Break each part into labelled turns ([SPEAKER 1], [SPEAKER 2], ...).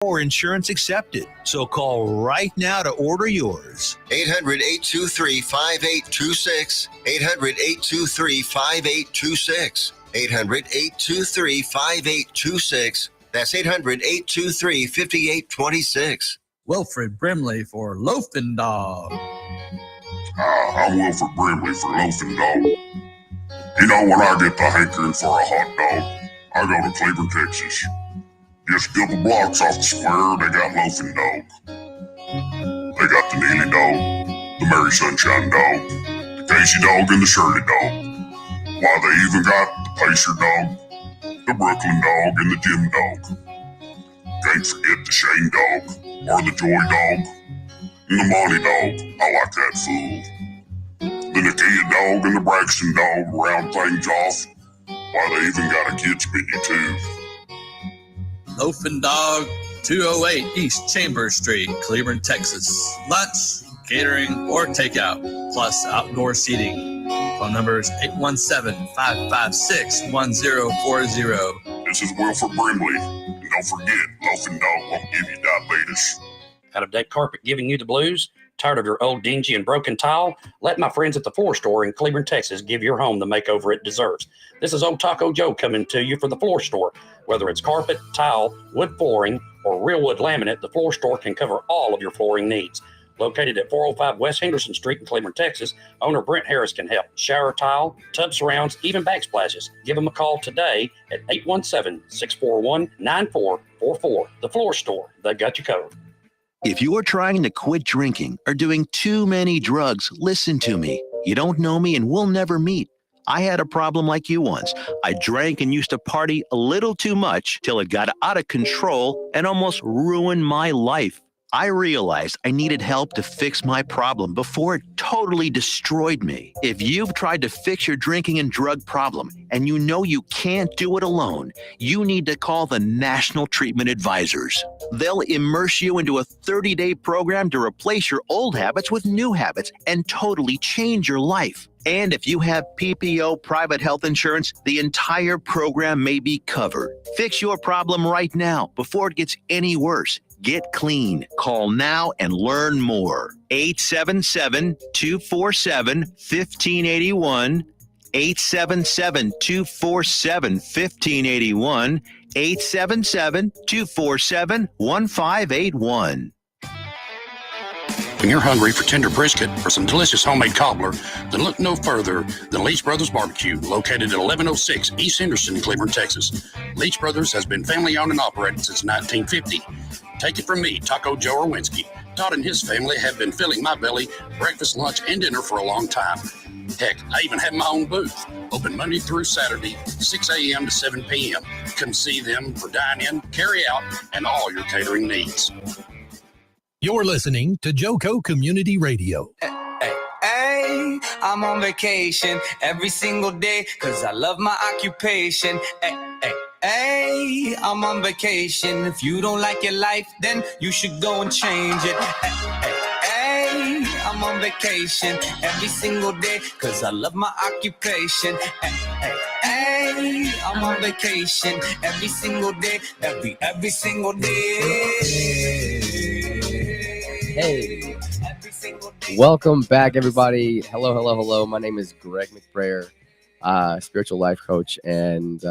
[SPEAKER 1] or insurance accepted. So call right now to order yours.
[SPEAKER 2] 800-823-5826. 800-823-5826. 800-823-5826. That's 800-823-5826.
[SPEAKER 3] Wilfred Brimley for Loafing Dog.
[SPEAKER 4] I'm Wilfred Brimley for Loafing Dog. You know, when I get the hankering for a hot dog, I go to Cleveland, Texas. Just a couple blocks off the square, they got Loafing Dog. They got the Neely Dog, the Mary Sunshine Dog, the Casey Dog, and the Shirley Dog. Why, they even got the Pacer Dog, the Brooklyn Dog, and the Jim Dog. Can't forget the Shane Dog, or the Joy Dog, and the Monty Dog. I like that fool. The Nakia Dog and the Braxton Dog round things off. Why, they even got a kids menu too.
[SPEAKER 3] Loafing Dog, 208 East Chambers Street, Cleveland, Texas. Lunch, catering, or takeout, plus outdoor seating. Phone number is 817-556-1040.
[SPEAKER 4] This is Wilford Brimley. And don't forget, Loafing Dog won't give you diabetes.
[SPEAKER 5] Out of deck carpet giving you the blues? Tired of your old dingy and broken tile? Let my friends at the Floor Store in Cleveland, Texas give your home the makeover it deserves. This is Old Taco Joe coming to you for the Floor Store. Whether it's carpet, tile, wood flooring, or real wood laminate, the Floor Store can cover all of your flooring needs. Located at 405 West Henderson Street in Cleveland, Texas, owner Brent Harris can help. Shower tile, tub surrounds, even backsplashes. Give them a call today at 817-641-9444. The Floor Store, they got you covered.
[SPEAKER 1] If you are trying to quit drinking or doing too many drugs, listen to me. You don't know me and we'll never meet. I had a problem like you once. I drank and used to party a little too much till it got out of control and almost ruined my life. I realized I needed help to fix my problem before it totally destroyed me. If you've tried to fix your drinking and drug problem and you know you can't do it alone, you need to call the National Treatment Advisors. They'll immerse you into a 30-day program to replace your old habits with new habits and totally change your life. And if you have PPO private health insurance, the entire program may be covered. Fix your problem right now before it gets any worse. Get clean. Call now and learn more. 877-247-1581. 877-247-1581. 877-247-1581.
[SPEAKER 5] When you're hungry for tender brisket or some delicious homemade cobbler, then look no further than Leach Brothers Barbecue, located at 1106 East Henderson in Cleveland, Texas. Leach Brothers has been family-owned and operated since 1950. Take it from me, Taco Joe Orwinski. Todd and his family have been filling my belly breakfast, lunch, and dinner for a long time. Heck, I even have my own booth, open Monday through Saturday, 6 a.m. to 7 p.m. Come see them for dine-in, carry-out, and all your catering needs.
[SPEAKER 6] You're listening to Joco Community Radio.
[SPEAKER 7] Hey, I'm on vacation every single day because I love my occupation. Hey, I'm on vacation. If you don't like your life, then you should go and change it. Hey, I'm on vacation every single day because I love my occupation. Hey, I'm on vacation every single day, every single day.
[SPEAKER 8] Hey, welcome back, everybody. Hello. My name is Greg McBrayer, spiritual life coach and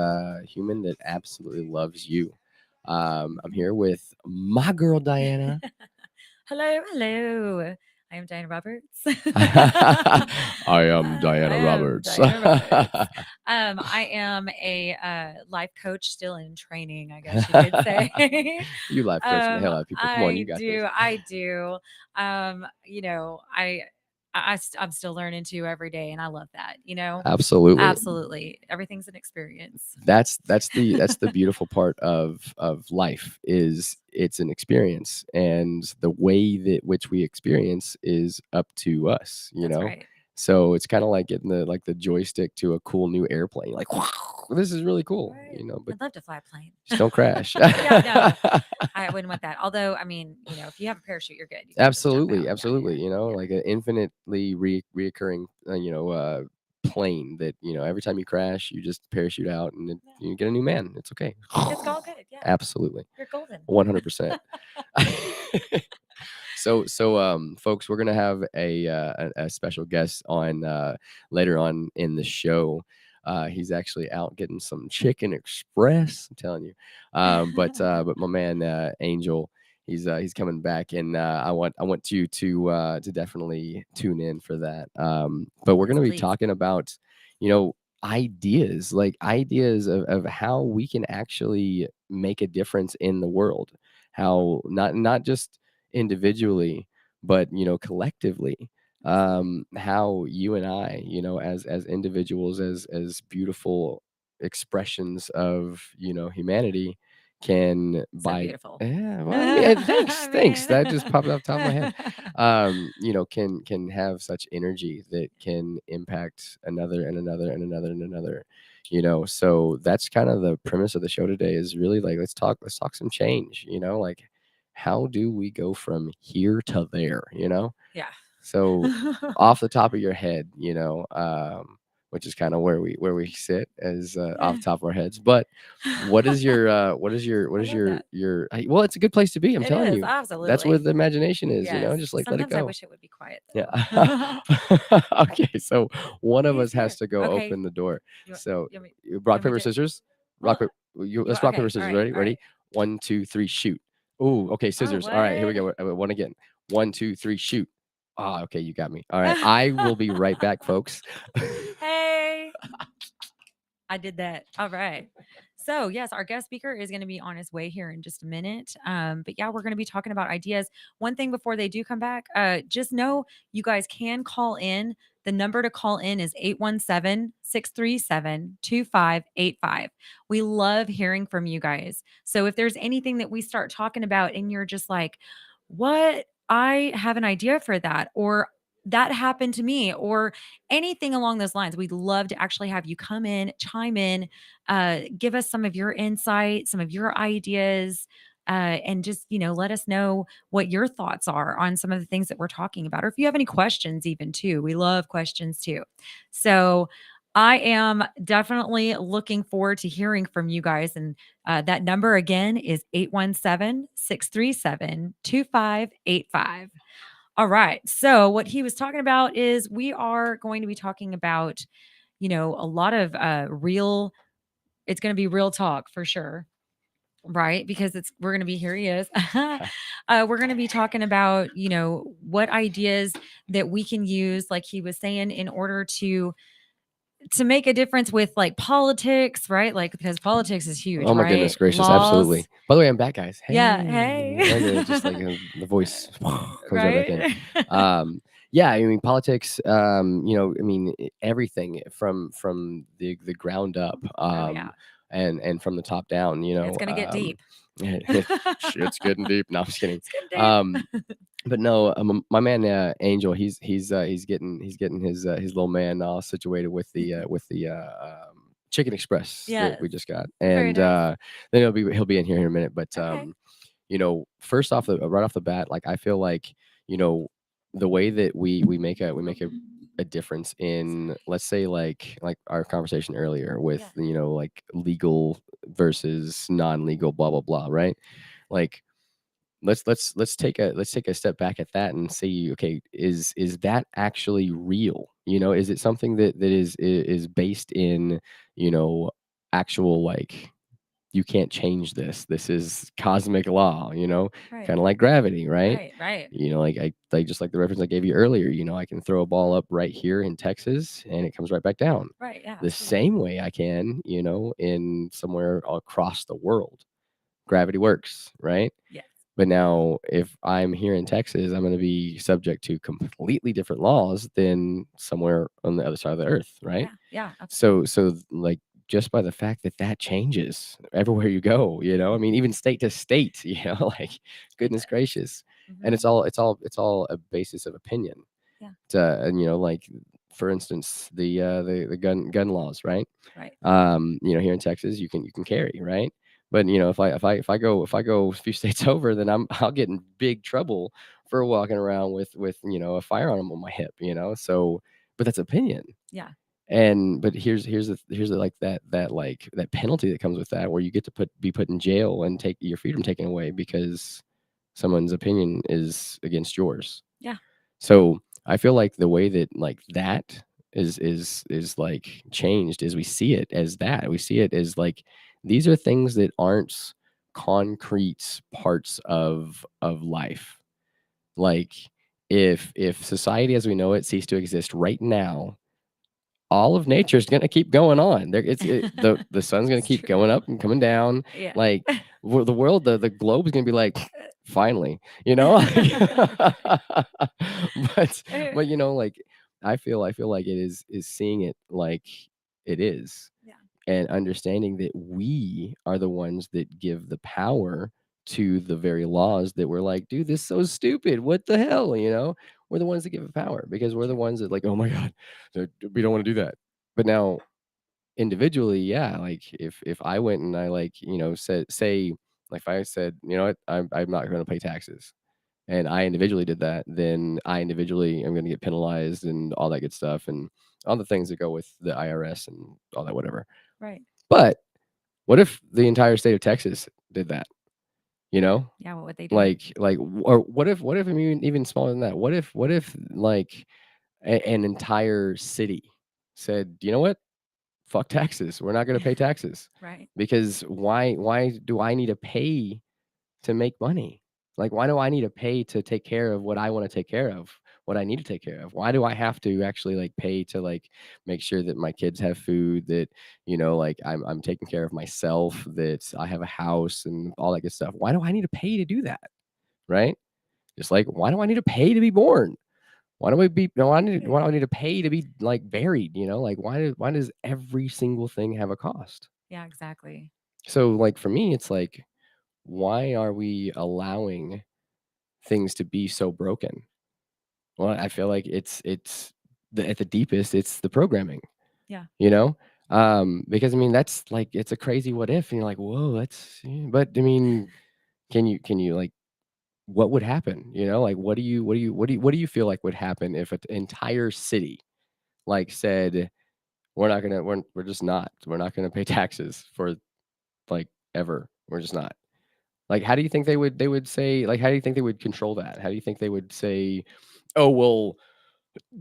[SPEAKER 8] human that absolutely loves you. I'm here with my girl, Diana.
[SPEAKER 9] Hello. I am Diana Roberts.
[SPEAKER 8] I am Diana Roberts.
[SPEAKER 9] I am a life coach still in training, I guess you could say.
[SPEAKER 8] You life coach the hell out of people. Come on, you got this.
[SPEAKER 9] I do. I'm still learning too every day, and I love that.
[SPEAKER 8] Absolutely.
[SPEAKER 9] Everything's an experience.
[SPEAKER 8] That's the beautiful part of life is it's an experience, and the way that which we experience is up to us.
[SPEAKER 9] That's right.
[SPEAKER 8] So it's kind of like getting the joystick to a cool new airplane. Like, wow, this is really cool.
[SPEAKER 9] Right.
[SPEAKER 8] But
[SPEAKER 9] I'd love to fly a plane.
[SPEAKER 8] Just don't crash.
[SPEAKER 9] Yeah, no, I wouldn't want that. Although, I mean, if you have a parachute, you're good. You can just jump
[SPEAKER 8] Absolutely.
[SPEAKER 9] out.
[SPEAKER 8] Like an infinitely reoccurring, plane that, every time you crash, you just parachute out and you get a new man. It's okay.
[SPEAKER 9] It's all good. Yeah.
[SPEAKER 8] Absolutely.
[SPEAKER 9] You're golden.
[SPEAKER 8] 100%. So, folks, we're gonna have a special guest on later on in the show. He's actually out getting some chicken express. I'm telling you. But my man Angel, he's coming back, and I want you to definitely tune in for that. But we're gonna be
[SPEAKER 9] Please.
[SPEAKER 8] talking about, ideas, like ideas of how we can actually make a difference in the world. How not just individually, but collectively. How you and I, as individuals, as beautiful expressions of humanity, can
[SPEAKER 9] So beautiful.
[SPEAKER 8] yeah, well, I mean, thanks, that just popped off the top of my head. Can have such energy that can impact another and another and another and another. So that's kind of the premise of the show today, is really like, let's talk some change. Like, how do we go from here to there?
[SPEAKER 9] Yeah.
[SPEAKER 8] So off the top of your head, which is kind of where we sit, as off the top of our heads. But what is your well, it's a good place to be. I'm
[SPEAKER 9] It
[SPEAKER 8] telling
[SPEAKER 9] is,
[SPEAKER 8] you, that's
[SPEAKER 9] absolutely.
[SPEAKER 8] where the imagination is.
[SPEAKER 9] Yes.
[SPEAKER 8] Just like let it
[SPEAKER 9] Sometimes I
[SPEAKER 8] go.
[SPEAKER 9] wish it would be quiet.
[SPEAKER 8] Yeah. Okay, so one of
[SPEAKER 9] He's
[SPEAKER 8] us has
[SPEAKER 9] here.
[SPEAKER 8] to go
[SPEAKER 9] Okay.
[SPEAKER 8] open the door.
[SPEAKER 9] You want-
[SPEAKER 8] So
[SPEAKER 9] you want me-
[SPEAKER 8] rock
[SPEAKER 9] want me
[SPEAKER 8] paper
[SPEAKER 9] to-
[SPEAKER 8] scissors.
[SPEAKER 9] Well,
[SPEAKER 8] Rock paper. Let's
[SPEAKER 9] well,
[SPEAKER 8] rock paper
[SPEAKER 9] okay,
[SPEAKER 8] scissors.
[SPEAKER 9] all right,
[SPEAKER 8] Ready?
[SPEAKER 9] all
[SPEAKER 8] Ready?
[SPEAKER 9] right.
[SPEAKER 8] 1, 2, 3, shoot. Ooh, okay, scissors. All right, here we
[SPEAKER 9] what?
[SPEAKER 8] go. One again. 1, 2, 3, shoot. Ah, okay, you got me. All right, I will be right back, folks.
[SPEAKER 9] Hey. I did that. All right. So, yes, our guest speaker is going to be on his way here in just a minute. But yeah, we're going to be talking about ideas. One thing before they do come back, just know you guys can call in. The number to call in is 817-637-2585. We love hearing from you guys. So if there's anything that we start talking about and you're just like, what? I have an idea for that, or that happened to me, or anything along those lines, we'd love to actually have you come in, chime in, give us some of your insight, some of your ideas, and just let us know what your thoughts are on some of the things that we're talking about, or if you have any questions, even too. We love questions too. So I am definitely looking forward to hearing from you guys. And that number again is 817-637-2585. All right. So what he was talking about is we are going to be talking about, a lot of it's going to be real talk for sure. Right. Because we're going to be, here he is. We're going to be talking about, what ideas that we can use, like he was saying, in order to make a difference with like politics, right? Like, because politics is huge.
[SPEAKER 8] Oh my
[SPEAKER 9] right?
[SPEAKER 8] goodness gracious,
[SPEAKER 9] Laws.
[SPEAKER 8] absolutely. By the way, I'm back, guys.
[SPEAKER 9] Yeah, hey.
[SPEAKER 8] Just like the voice comes right back in.
[SPEAKER 9] Right.
[SPEAKER 8] Yeah, I mean politics. Everything from the ground up.
[SPEAKER 9] Oh, yeah.
[SPEAKER 8] And from the top down.
[SPEAKER 9] It's gonna get deep.
[SPEAKER 8] Shit's getting deep. No, I'm just kidding.
[SPEAKER 9] It's getting deep.
[SPEAKER 8] But no, my man Angel, he's getting his little man all situated with the Chicken Express that we
[SPEAKER 9] Yes.
[SPEAKER 8] just got,
[SPEAKER 9] Very
[SPEAKER 8] and
[SPEAKER 9] nice.
[SPEAKER 8] then he'll be in here in a minute. But
[SPEAKER 9] Okay.
[SPEAKER 8] first off, right off the bat, like I feel like the way that we make a difference in, let's say, like our conversation earlier with like legal versus non-legal, blah blah blah, right? Like let's take a step back at that and see, okay, is that actually real? Is it something that is based in actual, like, you can't change this. This is cosmic law,
[SPEAKER 9] Right.
[SPEAKER 8] kind of like gravity, right?
[SPEAKER 9] Right.
[SPEAKER 8] Like just like the reference I gave you earlier, I can throw a ball up right here in Texas and it comes right back down.
[SPEAKER 9] Right. Yeah.
[SPEAKER 8] The
[SPEAKER 9] absolutely.
[SPEAKER 8] same way I can, in somewhere across the world. Gravity works, right?
[SPEAKER 9] Yes.
[SPEAKER 8] But now, if I'm here in Texas, I'm going to be subject to completely different laws than somewhere on the other side of the earth, right?
[SPEAKER 9] Yeah. Absolutely.
[SPEAKER 8] So like, just by the fact that changes everywhere you go, I mean, even state to state, like, goodness gracious. And it's all a basis of opinion.
[SPEAKER 9] Yeah.
[SPEAKER 8] And like, for instance, the gun laws, right?
[SPEAKER 9] Right.
[SPEAKER 8] Here in Texas, you can carry, right? But if I go a few states over, then I'll get in big trouble for walking around with a firearm on my hip, So, but that's opinion.
[SPEAKER 9] Yeah.
[SPEAKER 8] But here's the like that penalty that comes with that, where you get to be put in jail and take your freedom taken away because someone's opinion is against yours.
[SPEAKER 9] Yeah.
[SPEAKER 8] So I feel like the way that like that is like changed is we see it as that. We see it as like these are things that aren't concrete parts of life. Like if society as we know it ceased to exist right now, all of nature is going to keep going on. The sun's going to
[SPEAKER 9] It's
[SPEAKER 8] keip
[SPEAKER 9] true.
[SPEAKER 8] going up and coming down.
[SPEAKER 9] Yeah.
[SPEAKER 8] Like the world, the globe is going to be like, finally, you know. but you know, like I feel like it is seeing it like it is,
[SPEAKER 9] Yeah.
[SPEAKER 8] and understanding that we are the ones that give the power to the very laws that we're like, dude, this is so stupid. What the hell, you know? We're the ones that give it power because we're the ones that like, oh my god, we don't want to do that. But now individually, yeah, like if I went and I like, you know, say like if I said, you know what, I'm not going to pay taxes, and I individually did that, then I individually am going to get penalized and all that good stuff and all the things that go with the IRS and all that whatever.
[SPEAKER 9] Right.
[SPEAKER 8] But what if the entire state of Texas did that? You know,
[SPEAKER 9] Yeah. What would they do?
[SPEAKER 8] or what if I mean even smaller than that? What if like an entire city said, you know what? Fuck taxes. We're not going to pay taxes
[SPEAKER 9] Right.
[SPEAKER 8] because why do I need to pay to make money? Like, why do I need to pay to take care of what I want to take care of, what I need to take care of? Why do I have to actually like pay to like make sure that my kids have food, that, you know, like I'm taking care of myself, that I have a house and all that good stuff? Why do I need to pay to do that? Right? Just like, why do I need to pay to be born? Why do I need to pay to be like buried? You know, like why does every single thing have a cost?
[SPEAKER 9] Yeah. Exactly.
[SPEAKER 8] So like for me, it's like, why are we allowing things to be so broken? Well, I feel like it's at the deepest, it's the programming.
[SPEAKER 9] Yeah.
[SPEAKER 8] You know, because I mean that's like it's a crazy what if, and you're like, whoa, that's. Yeah. But I mean, can you like, what would happen? You know, like what do you feel like would happen if an entire city like said, we're just not, we're not gonna pay taxes for like ever. We're just not. Like, how do you think they would say, like, how do you think they would control that? How do you think they would say, "Oh, well,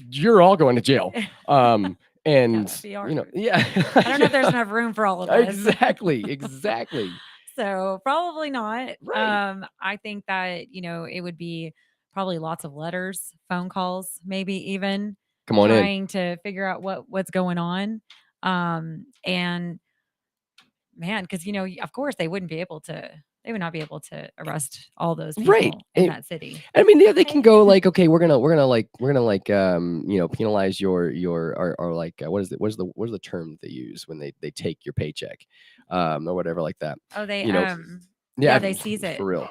[SPEAKER 8] you're all going to jail."
[SPEAKER 9] That
[SPEAKER 8] And
[SPEAKER 9] would be
[SPEAKER 8] you know,
[SPEAKER 9] hard.
[SPEAKER 8] yeah.
[SPEAKER 9] I don't know if there's enough room for all of us.
[SPEAKER 8] Exactly.
[SPEAKER 9] So probably not.
[SPEAKER 8] Right.
[SPEAKER 9] I think that, you know, it would be probably lots of letters, phone calls, maybe even
[SPEAKER 8] Come on in.
[SPEAKER 9] trying to figure out what's going on. And man, because you know, of course they would not be able to arrest all those people
[SPEAKER 8] Right.
[SPEAKER 9] in that city.
[SPEAKER 8] I mean, yeah, they can go like, okay, we're gonna like you know, penalize your or like what is the term that they use when they take your paycheck, or whatever like that.
[SPEAKER 9] Oh, they
[SPEAKER 8] You know,
[SPEAKER 9] yeah,
[SPEAKER 8] yeah,
[SPEAKER 9] they seize it.
[SPEAKER 8] for real.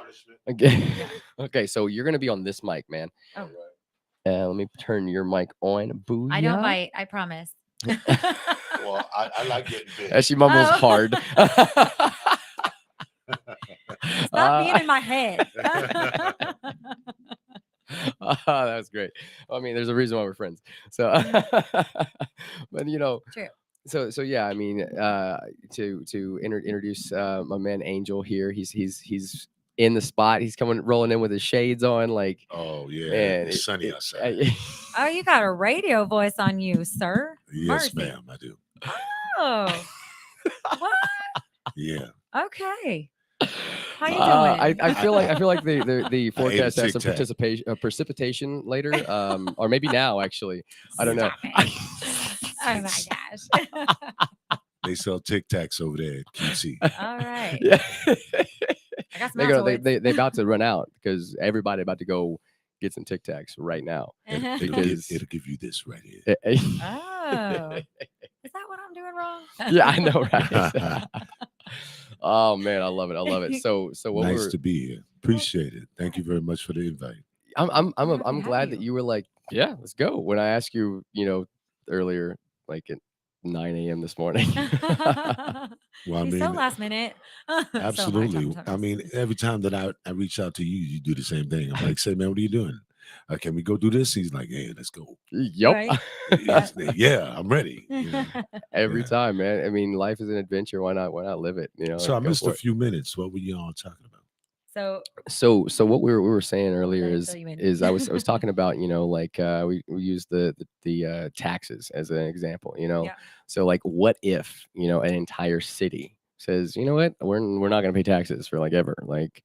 [SPEAKER 8] Okay. Okay, so you're gonna be on this mic, man.
[SPEAKER 9] Oh,
[SPEAKER 8] Let me turn your mic on. Booyah.
[SPEAKER 9] I don't bite, I promise.
[SPEAKER 4] Well, I like getting bit.
[SPEAKER 8] As she mumbles
[SPEAKER 9] Oh.
[SPEAKER 8] hard.
[SPEAKER 9] Stop being in my head.
[SPEAKER 8] That's great. I mean, there's a reason why we're friends. So, but you know,
[SPEAKER 9] True.
[SPEAKER 8] so yeah. I mean, to introduce my man Angel here. He's in the spot. He's rolling in with his shades on. Like,
[SPEAKER 4] Oh yeah,
[SPEAKER 8] man,
[SPEAKER 4] it's sunny outside.
[SPEAKER 9] Oh, you got a radio voice on you, sir.
[SPEAKER 4] Yes,
[SPEAKER 9] Mercy.
[SPEAKER 4] ma'am, I do.
[SPEAKER 9] Oh, what?
[SPEAKER 4] Yeah.
[SPEAKER 9] Okay. How you doing?
[SPEAKER 8] I feel like the forecast has some
[SPEAKER 4] Tic-Tac.
[SPEAKER 8] precipitation later, or maybe now actually. I don't know.
[SPEAKER 9] Stop it. Oh my gosh.
[SPEAKER 4] They sell Tic Tacs over there at QC.
[SPEAKER 9] All right.
[SPEAKER 8] Yeah.
[SPEAKER 9] I got some
[SPEAKER 8] they about to run out because everybody about to go get some Tic Tacs right now. Because
[SPEAKER 4] It'll give you this right here.
[SPEAKER 9] Oh, is that what I'm doing wrong?
[SPEAKER 8] Yeah, I know, right? Oh man, I love it. So what
[SPEAKER 4] Nice to be here. Appreciate it. Thank you very much for the invite.
[SPEAKER 8] I'm
[SPEAKER 9] happy to
[SPEAKER 8] glad
[SPEAKER 9] have
[SPEAKER 8] that
[SPEAKER 9] you.
[SPEAKER 8] you were like, yeah, let's go. When I asked you, you know, earlier, like at 9 a.m. this morning.
[SPEAKER 4] Well, I
[SPEAKER 9] He's so
[SPEAKER 4] mean,
[SPEAKER 9] last minute. So am I
[SPEAKER 4] absolutely.
[SPEAKER 9] sometimes.
[SPEAKER 4] I mean, every time that I reach out to you, you do the same thing. I'm like, say, man, what are you doing?
[SPEAKER 10] can we go do this? He's like, hey, let's go.
[SPEAKER 8] Yep.
[SPEAKER 9] Right.
[SPEAKER 10] Yeah, I'm ready.
[SPEAKER 8] Every
[SPEAKER 10] Yeah.
[SPEAKER 8] time, man. I mean, life is an adventure. Why not live it?
[SPEAKER 10] So I
[SPEAKER 8] go
[SPEAKER 10] missed
[SPEAKER 8] for
[SPEAKER 10] a
[SPEAKER 8] it.
[SPEAKER 10] few minutes. What were you all talking about?
[SPEAKER 9] So
[SPEAKER 8] So what we were saying earlier
[SPEAKER 9] gonna
[SPEAKER 8] is
[SPEAKER 9] fill you in.
[SPEAKER 8] is I was talking about, like we use the taxes as an example,
[SPEAKER 9] Yeah.
[SPEAKER 8] So like what if, an entire city says, you know what, we're not gonna pay taxes for like ever. Like,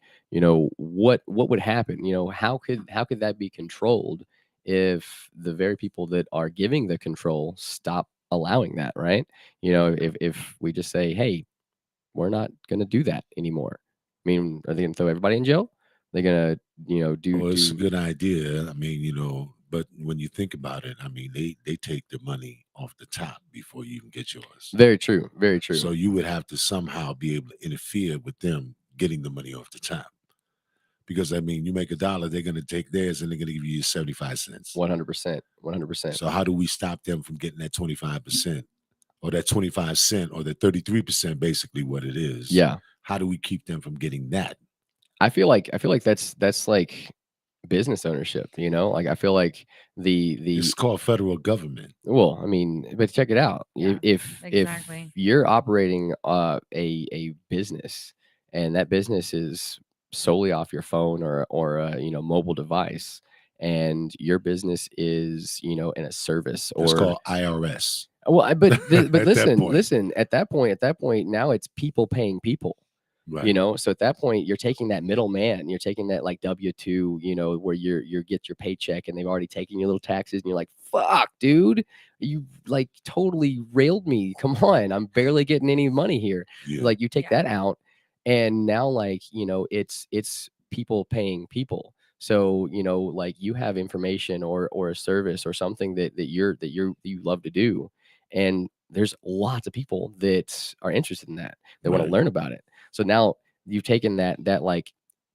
[SPEAKER 8] what would happen? How could that be controlled if the very people that are giving the control stop allowing that, right? If we just say, hey, we're not gonna do that anymore. I mean, are they gonna throw everybody in jail? They're gonna,
[SPEAKER 10] Well, it's a
[SPEAKER 8] do
[SPEAKER 10] good idea. I mean, but when you think about it, I mean, they take the money off the top before you even get yours.
[SPEAKER 8] very true, very true.
[SPEAKER 10] So you would have to somehow be able to interfere with them getting the money off the top. Because I mean, you make $1, they're going to take theirs and they're going to give you 75 cents.
[SPEAKER 8] 100%, 100%.
[SPEAKER 10] So how do we stop them from getting that 25% or that 25 cent or the 33%, basically what it is?
[SPEAKER 8] Yeah.
[SPEAKER 10] How do we keep them from getting that?
[SPEAKER 8] I feel like that's like business ownership, like I feel like the
[SPEAKER 10] It's called federal government.
[SPEAKER 8] well, I mean, but check it out.
[SPEAKER 9] Yeah,
[SPEAKER 8] If
[SPEAKER 9] exactly.
[SPEAKER 8] you're operating a business and that business is solely off your phone or a mobile device, and your business is in a service
[SPEAKER 10] It's
[SPEAKER 8] or
[SPEAKER 10] called IRS.
[SPEAKER 8] well, but
[SPEAKER 10] At that
[SPEAKER 8] listen,
[SPEAKER 10] point.
[SPEAKER 8] at that point, now it's people paying people.
[SPEAKER 10] Right.
[SPEAKER 8] So at that point, you're taking that middleman, you're taking that like W-2, where you get your paycheck and they've already taken your little taxes, and you're like, fuck, dude, you like totally railed me. Come on, I'm barely getting any money here.
[SPEAKER 10] Yeah.
[SPEAKER 8] Like you take
[SPEAKER 9] Yeah.
[SPEAKER 8] that out, and now like it's people paying people. So like you have information or a service or something that you love to do, and there's lots of people that are interested in that want to
[SPEAKER 10] Right.
[SPEAKER 8] learn about it. So now you've taken that like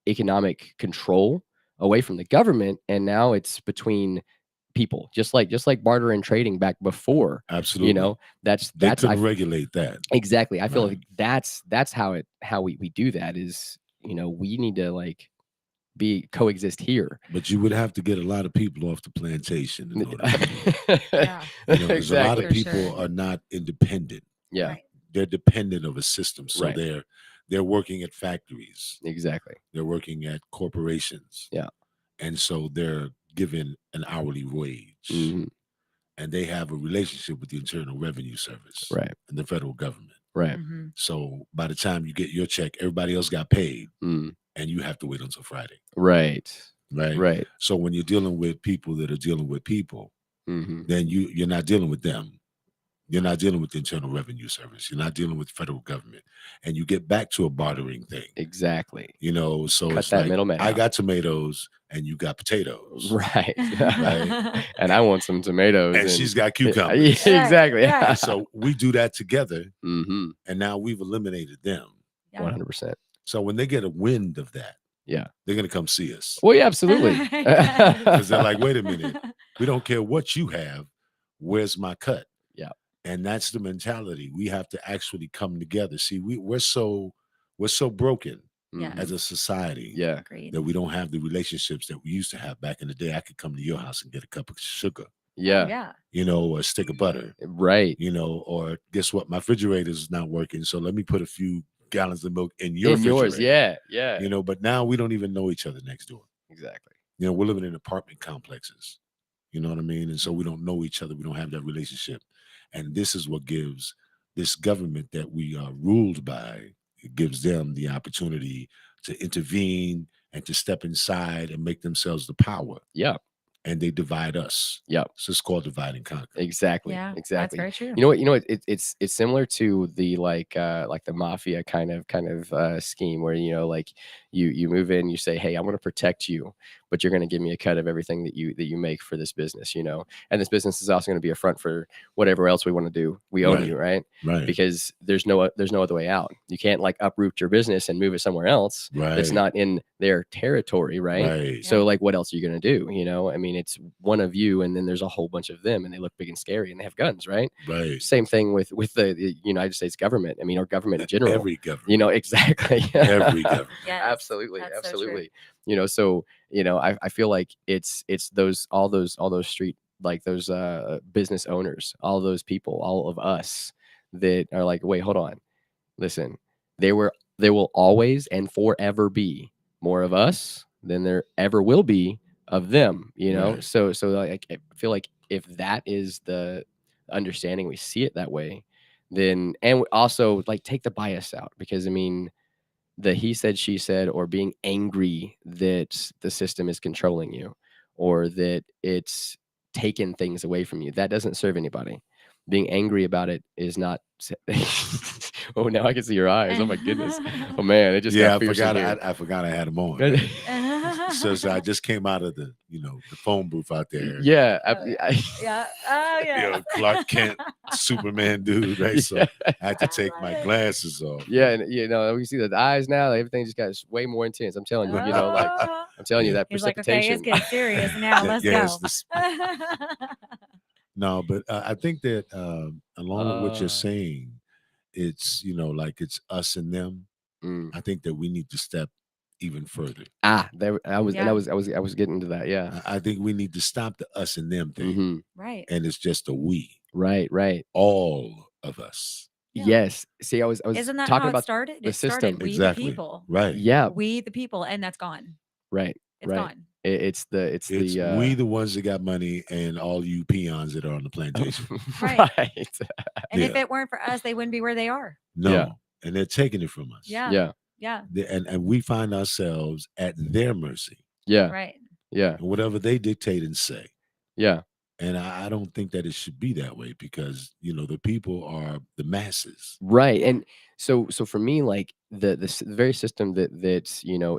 [SPEAKER 8] economic control away from the government, and now it's between people, just like barter and trading back before.
[SPEAKER 10] Absolutely.
[SPEAKER 8] That's
[SPEAKER 10] They
[SPEAKER 8] I
[SPEAKER 10] couldn't regulate that.
[SPEAKER 8] exactly. I feel
[SPEAKER 10] Right.
[SPEAKER 8] like that's how we do that is, we need to like coexist here.
[SPEAKER 10] But you would have to get a lot of people off the plantation in order to do that.
[SPEAKER 9] Yeah.
[SPEAKER 10] Because a lot
[SPEAKER 8] Exactly.
[SPEAKER 10] of
[SPEAKER 9] For
[SPEAKER 10] people
[SPEAKER 9] sure.
[SPEAKER 10] are not independent.
[SPEAKER 8] Yeah,
[SPEAKER 9] Right.
[SPEAKER 10] They're dependent of a system. So
[SPEAKER 8] Right.
[SPEAKER 10] they're working at factories.
[SPEAKER 8] exactly.
[SPEAKER 10] They're working at corporations.
[SPEAKER 8] Yeah.
[SPEAKER 10] And so they're given an hourly wage.
[SPEAKER 8] Mhm.
[SPEAKER 10] And they have a relationship with the Internal Revenue Service
[SPEAKER 8] Right.
[SPEAKER 10] and the federal government.
[SPEAKER 8] Right.
[SPEAKER 9] Mhm.
[SPEAKER 10] So by the time you get your check, everybody else got paid
[SPEAKER 8] Mm.
[SPEAKER 10] and you have to wait until Friday.
[SPEAKER 8] Right.
[SPEAKER 10] Right.
[SPEAKER 8] Right.
[SPEAKER 10] So when you're dealing with people that are dealing with people,
[SPEAKER 8] Hmm.
[SPEAKER 10] then you're not dealing with them. You're not dealing with the Internal Revenue Service. You're not dealing with federal government. And you get back to a bartering thing.
[SPEAKER 8] Exactly.
[SPEAKER 10] So
[SPEAKER 8] Cut
[SPEAKER 10] it's
[SPEAKER 8] that
[SPEAKER 10] like,
[SPEAKER 8] middleman
[SPEAKER 10] I
[SPEAKER 8] out.
[SPEAKER 10] got tomatoes and you got potatoes.
[SPEAKER 8] Right.
[SPEAKER 10] Right.
[SPEAKER 8] And I want some tomatoes.
[SPEAKER 10] And she's got
[SPEAKER 8] Yeah,
[SPEAKER 10] cucumbers.
[SPEAKER 8] exactly.
[SPEAKER 9] Right.
[SPEAKER 10] And so we do that together,
[SPEAKER 8] Hmm.
[SPEAKER 10] and now we've eliminated them.
[SPEAKER 9] Yeah.
[SPEAKER 8] 100%.
[SPEAKER 10] So when they get a wind of that,
[SPEAKER 8] Yeah.
[SPEAKER 10] they're going to come see us.
[SPEAKER 8] Well, yeah, absolutely.
[SPEAKER 9] Yes.
[SPEAKER 10] Because they're like, wait a minute. We don't care what you have. Where's my cut?
[SPEAKER 8] Yeah.
[SPEAKER 10] And that's the mentality. We have to actually come together. See, we're so broken
[SPEAKER 9] Yeah.
[SPEAKER 10] as a society
[SPEAKER 8] Yeah.
[SPEAKER 9] Agreed.
[SPEAKER 10] that we don't have the relationships that we used to have back in the day. I could come to your house and get a cup of sugar,
[SPEAKER 8] Yeah.
[SPEAKER 9] Yeah.
[SPEAKER 10] or a stick of butter,
[SPEAKER 8] Right.
[SPEAKER 10] or guess what? My refrigerator is not working. So let me put a few gallons of milk in your
[SPEAKER 8] In yours.
[SPEAKER 10] refrigerator.
[SPEAKER 8] Yeah. Yeah.
[SPEAKER 10] But now we don't even know each other next door.
[SPEAKER 8] Exactly.
[SPEAKER 10] We're living in apartment complexes. You know what I mean? And so we don't know each other. We don't have that relationship. And this is what gives this government that we are ruled by, it gives them the opportunity to intervene and to step inside and make themselves the power.
[SPEAKER 8] Yeah.
[SPEAKER 10] And they divide us.
[SPEAKER 8] Yeah.
[SPEAKER 10] So it's called divide and conquer.
[SPEAKER 8] Exactly.
[SPEAKER 9] Yeah. That's
[SPEAKER 8] Exactly.
[SPEAKER 9] very true.
[SPEAKER 8] You know what? It's similar to the like the mafia kind of scheme where like you move in, you say, hey, I want to protect you, but you're going to give me a cut of everything that you make for this business, and this business is also going to be a front for whatever else we want to do. We own
[SPEAKER 10] Right.
[SPEAKER 8] you, right?
[SPEAKER 10] Right.
[SPEAKER 8] Because there's no other way out. You can't like uproot your business and move it somewhere else.
[SPEAKER 10] Right.
[SPEAKER 8] It's not in their territory, right?
[SPEAKER 10] Right.
[SPEAKER 8] So like, what else are you going to do? I mean, it's one of you, and then there's a whole bunch of them, and they look big and scary, and they have guns, right?
[SPEAKER 10] Right.
[SPEAKER 8] Same thing with the United States government. I mean, our government in general.
[SPEAKER 10] Every government.
[SPEAKER 8] Exactly.
[SPEAKER 10] Every government.
[SPEAKER 9] Yes.
[SPEAKER 8] Absolutely.
[SPEAKER 9] That's so true.
[SPEAKER 8] Absolutely. So You know, I feel like it's those all those street, like those business owners, all those people, all of us that are like, wait, hold on, listen, there will always and forever be more of us than there ever will be of them, you know.
[SPEAKER 10] Right.
[SPEAKER 8] So like I feel like if that is the understanding, we see it that way, then, and also like take the bias out, because I mean, the he said she said, or being angry that the system is controlling you, or that it's taken things away from you, that doesn't serve anybody. Being angry about it is not oh, now I can see your eyes. Oh my goodness. Oh man, it just
[SPEAKER 10] Yeah,
[SPEAKER 8] got
[SPEAKER 10] I
[SPEAKER 8] fierce in
[SPEAKER 10] forgot.
[SPEAKER 8] here.
[SPEAKER 10] I forgot I had them on. Right? So I just came out of the the phone booth out there.
[SPEAKER 8] Yeah,
[SPEAKER 9] Yeah. Oh yeah.
[SPEAKER 10] Clark Kent, Superman dude, right? So
[SPEAKER 8] yeah.
[SPEAKER 10] I had to take my glasses off.
[SPEAKER 8] Yeah, and you know, we see the eyes now, everything just got way more intense. I'm telling you, you know, like I'm telling you that
[SPEAKER 9] He's like, okay, it's
[SPEAKER 8] precipitation.
[SPEAKER 9] getting serious now. Let's
[SPEAKER 10] Yeah,
[SPEAKER 9] go.
[SPEAKER 10] no, but I think that along with what you're
[SPEAKER 8] Uh,
[SPEAKER 10] saying, it's like it's us and them.
[SPEAKER 8] mm.
[SPEAKER 10] I think that we need to step even further.
[SPEAKER 8] There I was, and
[SPEAKER 9] Yeah.
[SPEAKER 8] I was getting to that. Yeah.
[SPEAKER 10] I think we need to stop the us and them thing,
[SPEAKER 8] hmm
[SPEAKER 9] Right.
[SPEAKER 10] and it's just a we,
[SPEAKER 8] Right. Right.
[SPEAKER 10] all of us.
[SPEAKER 9] Yeah.
[SPEAKER 8] Yes. See, I was
[SPEAKER 9] Isn't that
[SPEAKER 8] talking
[SPEAKER 9] how it
[SPEAKER 8] about
[SPEAKER 9] started?
[SPEAKER 8] the
[SPEAKER 9] It started
[SPEAKER 8] system.
[SPEAKER 9] we
[SPEAKER 10] Exactly.
[SPEAKER 9] the people.
[SPEAKER 10] Right.
[SPEAKER 8] Yeah.
[SPEAKER 9] We the people, and that's gone.
[SPEAKER 8] Right.
[SPEAKER 9] It's
[SPEAKER 8] right.
[SPEAKER 9] gone.
[SPEAKER 8] It's
[SPEAKER 10] It's
[SPEAKER 8] the
[SPEAKER 10] we the ones that got money, and all you peons that are on the plantation.
[SPEAKER 9] Right.
[SPEAKER 8] right.
[SPEAKER 9] And if
[SPEAKER 10] Yeah.
[SPEAKER 9] it weren't for us, they wouldn't be where they are.
[SPEAKER 10] No,
[SPEAKER 8] Yeah.
[SPEAKER 10] and they're taking it from us.
[SPEAKER 9] Yeah.
[SPEAKER 8] Yeah.
[SPEAKER 9] Yeah.
[SPEAKER 10] And we find ourselves at their mercy,
[SPEAKER 8] Yeah.
[SPEAKER 9] Right.
[SPEAKER 8] Yeah.
[SPEAKER 10] and whatever they dictate and say.
[SPEAKER 8] Yeah.
[SPEAKER 10] And I don't think that it should be that way, because the people are the masses.
[SPEAKER 8] Right. And so for me, like the very system that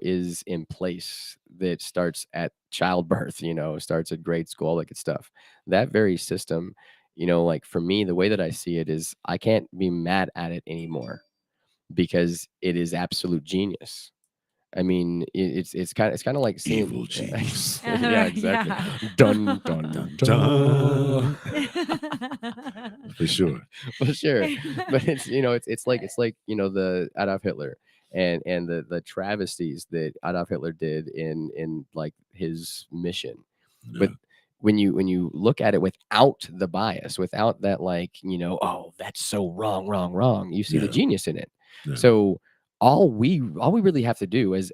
[SPEAKER 8] is in place, that starts at childbirth, starts at grade school, all that good stuff. That very system, like for me, the way that I see it is I can't be mad at it anymore, because it is absolute genius. I mean, it's kind of like seeing
[SPEAKER 10] Evil genius.
[SPEAKER 8] yeah, exactly.
[SPEAKER 9] Yeah.
[SPEAKER 8] Dun dun
[SPEAKER 10] Dun,
[SPEAKER 8] dun.
[SPEAKER 10] For sure.
[SPEAKER 8] For sure. But it's like the Adolf Hitler and the travesties that Adolf Hitler did in like his mission. But when you look at it without the bias, without that, like, oh, that's so wrong, you see the
[SPEAKER 10] Yeah.
[SPEAKER 8] genius in it.
[SPEAKER 10] Yeah.
[SPEAKER 8] So all we really have to do as